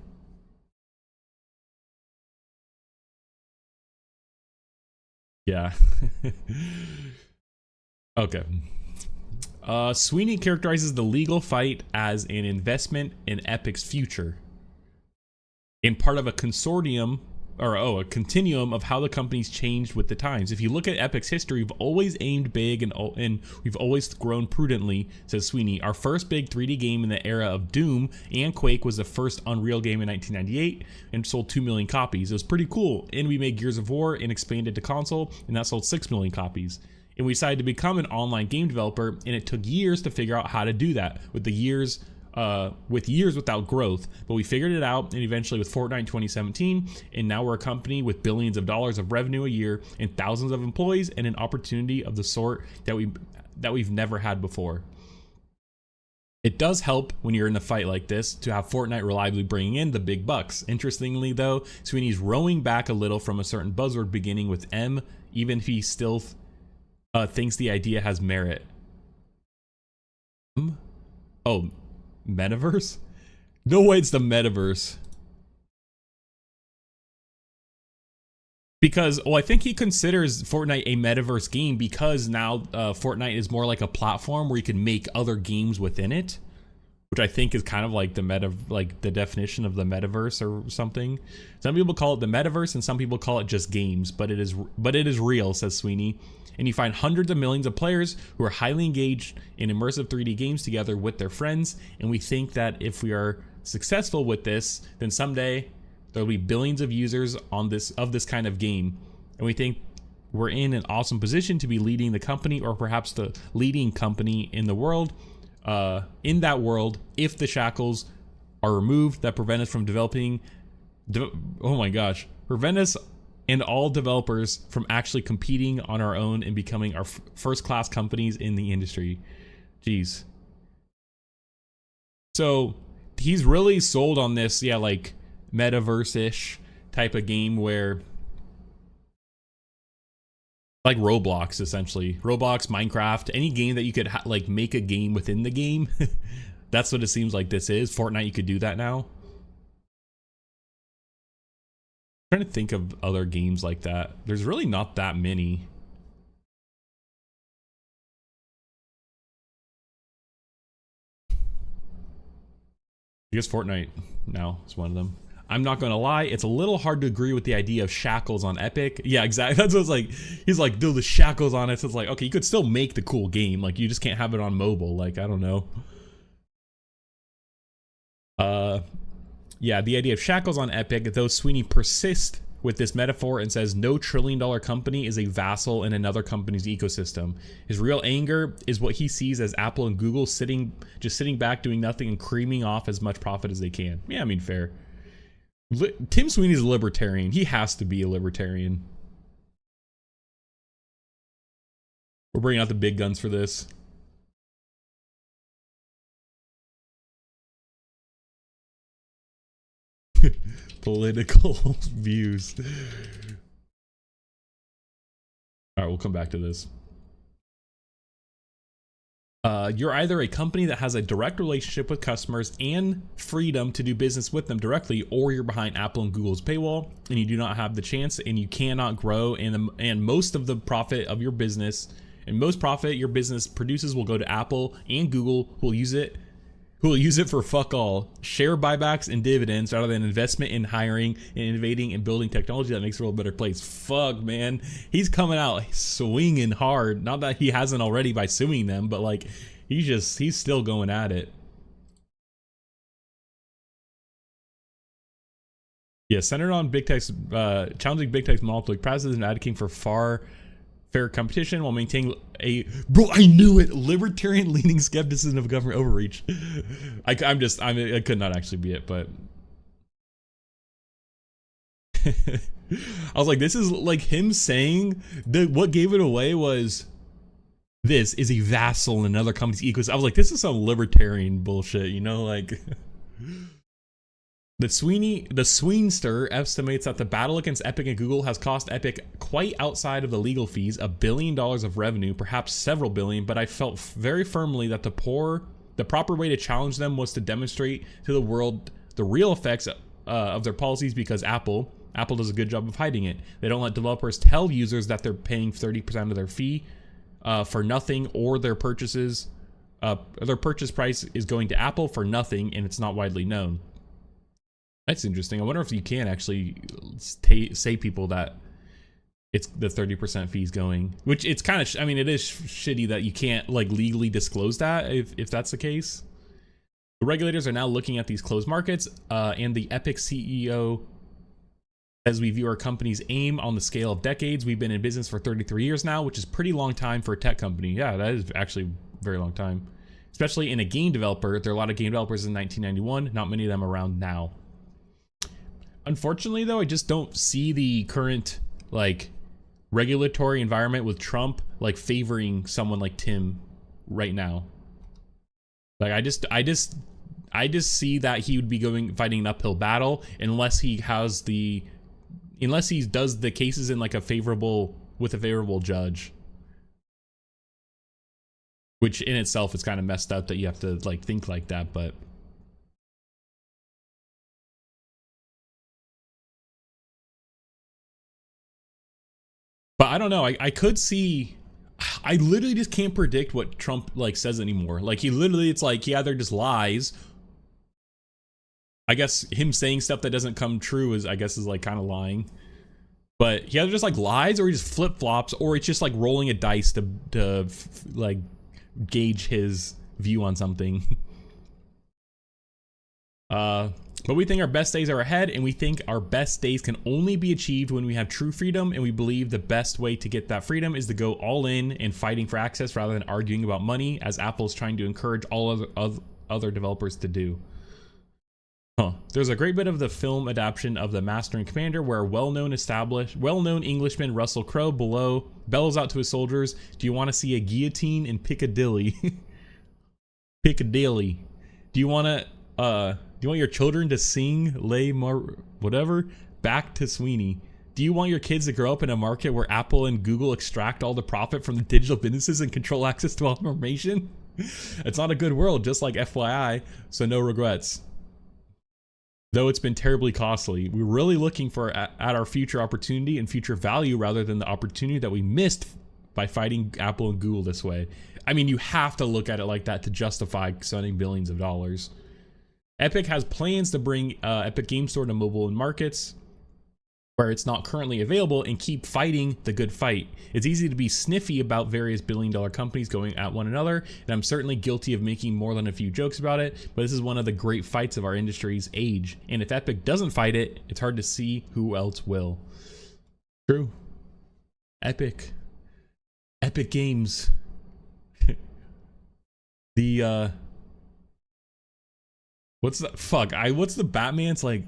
Yeah. Okay. Sweeney characterizes the legal fight as an investment in Epic's future, in part of a consortium, or a continuum of how the company's changed with the times. If you look at Epic's history, we've always aimed big and we've always grown prudently, says Sweeney. Our first big 3D game in the era of Doom and Quake was the first Unreal game in 1998 and sold 2 million copies. It was pretty cool. And we made Gears of War and expanded to console, and that sold 6 million copies. And we decided to become an online game developer, and it took years to figure out how to do that with years without growth, but we figured it out, and eventually with Fortnite in 2017, and now we're a company with billions of dollars of revenue a year and thousands of employees, and an opportunity of the sort that we've never had before. It does help when you're in a fight like this to have Fortnite reliably bringing in the big bucks. Interestingly though, Sweeney's rowing back a little from a certain buzzword beginning with M, even if he still thinks the idea has merit. Oh, metaverse? No way it's the metaverse. Because, I think he considers Fortnite a metaverse game because now Fortnite is more like a platform where you can make other games within it, which I think is kind of like the definition of the metaverse or something. Some people call it the metaverse and some people call it just games, but it is real, says Sweeney. And you find hundreds of millions of players who are highly engaged in immersive 3D games together with their friends, and we think that if we are successful with this, then someday there'll be billions of users of this kind of game, and we think we're in an awesome position to be leading the company, or perhaps the leading company in the world, in that world, if the shackles are removed that prevent us from prevent us and all developers from actually competing on our own and becoming our first-class companies in the industry. Jeez. So he's really sold on this, yeah, like metaverse-ish type of game where, like Roblox, essentially. Roblox, Minecraft, any game that you could like make a game within the game. That's what it seems like this is. Fortnite, you could do that now. I'm trying to think of other games like that. There's really not that many. I guess Fortnite now is one of them. I'm not gonna lie, it's a little hard to agree with the idea of shackles on Epic. Yeah, exactly. That's what it's like. He's like, dude, the shackles on it. So it's like, okay, you could still make the cool game. Like, you just can't have it on mobile. Like, I don't know. Yeah, the idea of shackles on Epic, though Sweeney persists with this metaphor and says no trillion-dollar company is a vassal in another company's ecosystem. His real anger is what he sees as Apple and Google just sitting back doing nothing and creaming off as much profit as they can. Yeah, I mean, fair. Tim Sweeney's a libertarian. He has to be a libertarian. We're bringing out the big guns for this. Political views. All right, we'll come back to this. You're either a company that has a direct relationship with customers and freedom to do business with them directly, or you're behind Apple and Google's paywall and you do not have the chance and you cannot grow, and most of the profit of your business and most profit your business produces will go to Apple and Google, who will use it for fuck all. Share buybacks and dividends rather than investment in hiring and innovating and building technology that makes the world a better place. Fuck, man. He's coming out swinging hard. Not that he hasn't already by suing them, but like he's still going at it. Yeah, centered on big tech's challenging big tech's monopoly practices and advocating for fair competition while maintaining a I knew it, libertarian leaning skepticism of government overreach. I could not actually be it, but I was like, this is like him saying that what gave it away was this is a vassal in another company's ecosystem. I was like, this is some libertarian bullshit, you know, like the Sweenster estimates that the battle against Epic and Google has cost Epic, quite outside of the legal fees, $1 billion of revenue, perhaps several billion, but I felt very firmly that the proper way to challenge them was to demonstrate to the world the real effects of their policies, because Apple does a good job of hiding it. They don't let developers tell users that they're paying 30% of their fee for nothing, or their purchase price is going to Apple for nothing, and it's not widely known. That's interesting. I wonder if you can actually say people that it's the 30% fees going, which it's kind of, I mean, it is shitty that you can't like legally disclose that if that's the case. The regulators are now looking at these closed markets, and the Epic CEO says we view our company's aim on the scale of decades. We've been in business for 33 years now, which is pretty long time for a tech company. Yeah, that is actually a very long time, especially in a game developer. There are a lot of game developers in 1991, not many of them around now. Unfortunately, though, I just don't see the current like regulatory environment with Trump like favoring someone like Tim right now. Like I just see that he would be fighting an uphill battle unless he does the cases in like with a favorable judge. Which in itself is kind of messed up that you have to like think like that, but I don't know. I could see. I literally just can't predict what Trump like says anymore. Like he literally, it's like he either just lies. I guess him saying stuff that doesn't come true is like kind of lying. But he either just like lies, or he just flip flops, or it's just like rolling a dice to like gauge his view on something. But we think our best days are ahead, and we think our best days can only be achieved when we have true freedom, and we believe the best way to get that freedom is to go all in and fighting for access rather than arguing about money, as Apple is trying to encourage all other developers to do. Huh. There's a great bit of the film adaptation of The Master and Commander where well-known Englishman Russell Crowe bellows out to his soldiers, "Do you want to see a guillotine in Piccadilly?" Piccadilly. Do you want your children to sing whatever? Back to Sweeney. Do you want your kids to grow up in a market where Apple and Google extract all the profit from the digital businesses and control access to all information? It's not a good world, just like FYI, so no regrets. Though it's been terribly costly, we're really looking at our future opportunity and future value rather than the opportunity that we missed by fighting Apple and Google this way. I mean, you have to look at it like that to justify spending billions of dollars. Epic has plans to bring Epic Game Store to mobile and markets where it's not currently available and keep fighting the good fight. It's easy to be sniffy about various billion-dollar companies going at one another, and I'm certainly guilty of making more than a few jokes about it, but this is one of the great fights of our industry's age, and if Epic doesn't fight it, it's hard to see who else will. True. Epic Games. What's the Batman's like,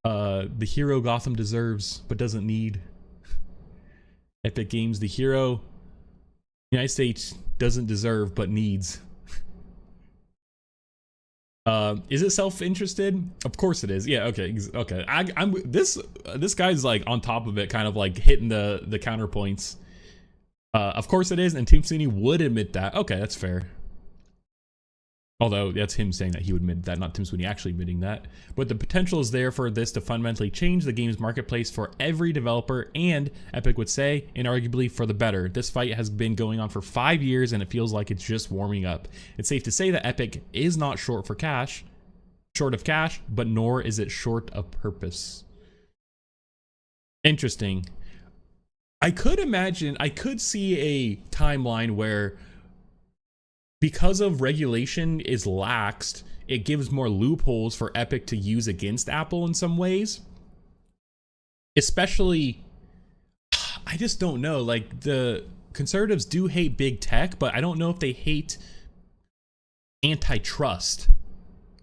the hero Gotham deserves but doesn't need. Epic Games, the hero United States doesn't deserve but needs. Is it self-interested? Of course it is. Yeah, okay. I'm this guy's like on top of it, kind of like hitting the counterpoints. Of course it is, and Tim Sweeney would admit that. Okay, that's fair. Although that's him saying that he would admit that, not Tim Sweeney actually admitting that. But the potential is there for this to fundamentally change the game's marketplace for every developer, and Epic would say, inarguably for the better. This fight has been going on for 5 years and it feels like it's just warming up. It's safe to say that Epic is not short of cash, but nor is it short of purpose. Interesting. I could see a timeline where, because of regulation is laxed, it gives more loopholes for Epic to use against Apple in some ways. Especially, I just don't know, like the conservatives do hate big tech, but I don't know if they hate antitrust.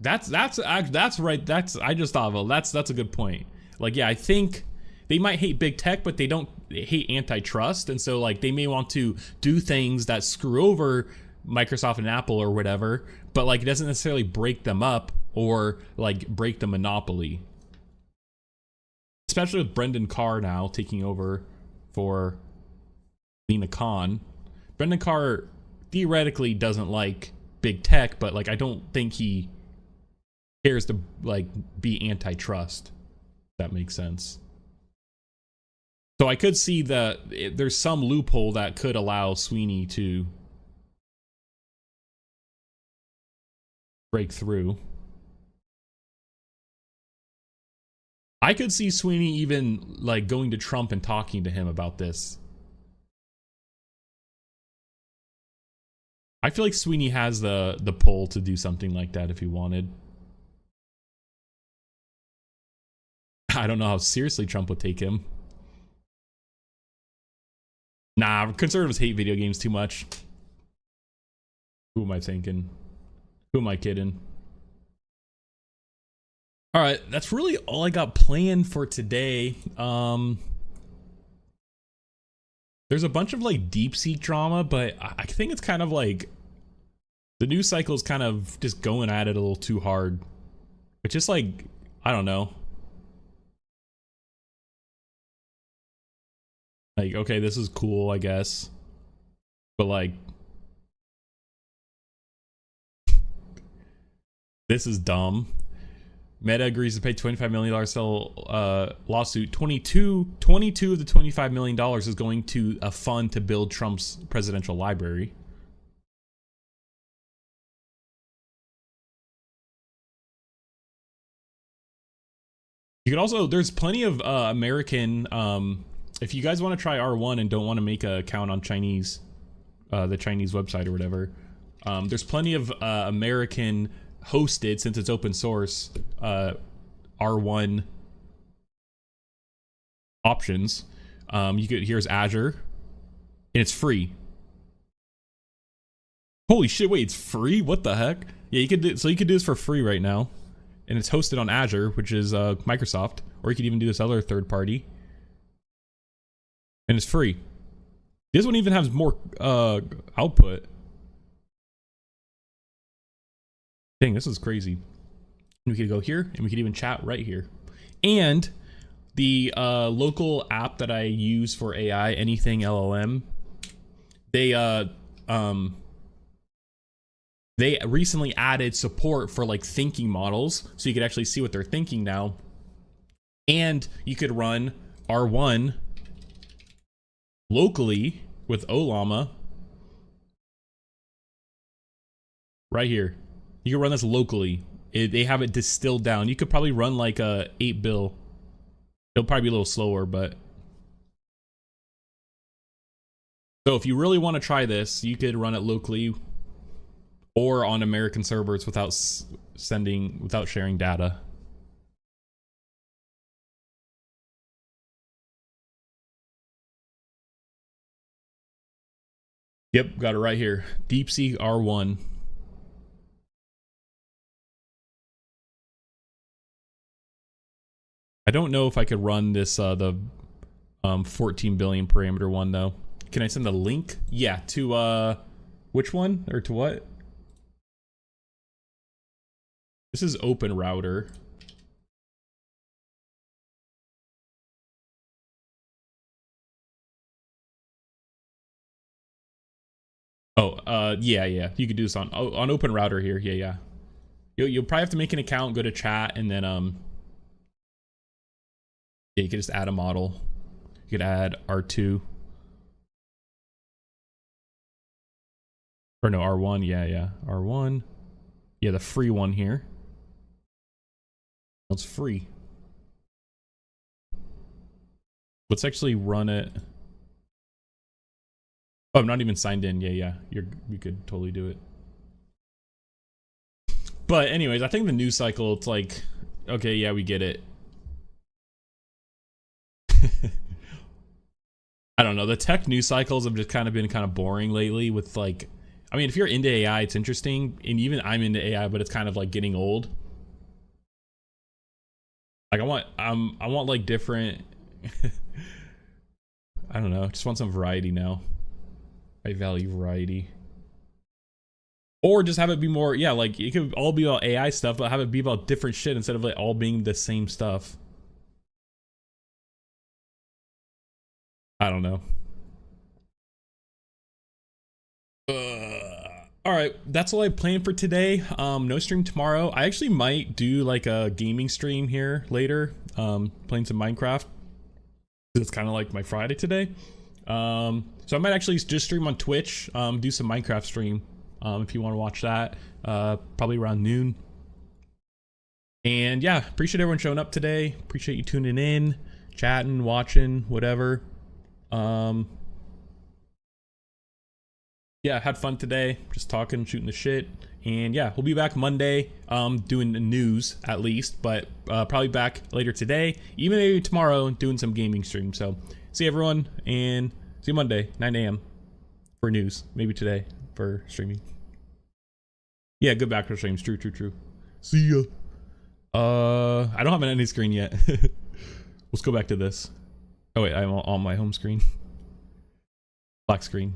That's right. I just thought of it. That's a good point. Like, yeah, I think they might hate big tech, but they don't hate antitrust. And so like they may want to do things that screw over Microsoft and Apple or whatever, but like it doesn't necessarily break them up or like break the monopoly. Especially with Brendan Carr now taking over for Lina Khan. Brendan Carr theoretically doesn't like big tech, but like I don't think he cares to like be antitrust. If that makes sense. So I could see that there's some loophole that could allow Sweeney to break through. I could see Sweeney even like going to Trump and talking to him about this. I feel like Sweeney has the pull to do something like that if he wanted. I don't know how seriously Trump would take him. Nah, conservatives hate video games too much. Who am I thinking? Who am I kidding? All right, that's really all I got planned for today. There's a bunch of like DeepSeek drama, but I think it's kind of like the news cycle is kind of just going at it a little too hard. It's just like, I don't know. Like, okay, this is cool, I guess. But like, this is dumb. Meta agrees to pay $25 million settle lawsuit. 22 of the $25 million is going to a fund to build Trump's presidential library. You could also, there's plenty of American, if you guys want to try R1 and don't want to make an account on Chinese, the Chinese website or whatever, there's plenty of American hosted, since it's open source, R1 options. Here's Azure, and it's free. Holy shit, wait, it's free? What the heck? Yeah, you could do this for free right now. and it's hosted on Azure, which is Microsoft, or you could even do this other third party, and it's free. This one even has more output. Dang, this is crazy. We could go here, and we could even chat right here. And the local app that I use for AI, Anything LLM, they recently added support for like thinking models, so you could actually see what they're thinking now. And you could run R1 locally with Ollama right here. You can run this locally. They have it distilled down. You could probably run like a 8 bill. It'll probably be a little slower, but so if you really want to try this, you could run it locally or on American servers without sharing data. Yep, got it right here. DeepSeek R1. I don't know if I could run this the 14 billion parameter one though. Can I send the link? Yeah, to which one or to what? This is Open Router. Oh, yeah, you could do this on Open Router here. Yeah. You'll probably have to make an account, go to chat, and then yeah, you could just add a model. You could add R2. Or no, R1, yeah. R1. Yeah, the free one here. It's free. Let's actually run it. Oh, I'm not even signed in. Yeah. We could totally do it. But anyways, I think the news cycle, it's like, okay, yeah, we get it. I don't know. The tech news cycles have just kind of been kind of boring lately with like, I mean, if you're into AI, it's interesting. And even I'm into AI, but it's kind of like getting old. Like I want like different, I don't know. Just want some variety now. I value variety. Or just have it be more, yeah, like it could all be about AI stuff, but have it be about different shit instead of like all being the same stuff. I don't know. All right, that's all I planned for today. No stream tomorrow. I actually might do like a gaming stream here later, playing some Minecraft. It's kind of like my Friday today. So I might actually just stream on Twitch, do some Minecraft stream, if you want to watch that, probably around noon. And yeah, appreciate everyone showing up today. Appreciate you tuning in, chatting, watching, whatever. Yeah, had fun today, just talking, shooting the shit. And yeah, we'll be back Monday, doing the news at least, but probably back later today, even maybe tomorrow, doing some gaming stream. So see everyone, and see you Monday, 9 a.m. for news. Maybe today for streaming. Yeah, good background streams. True. See ya. I don't have an ending screen yet. Let's go back to this. Oh wait, I'm on my home screen. Black screen.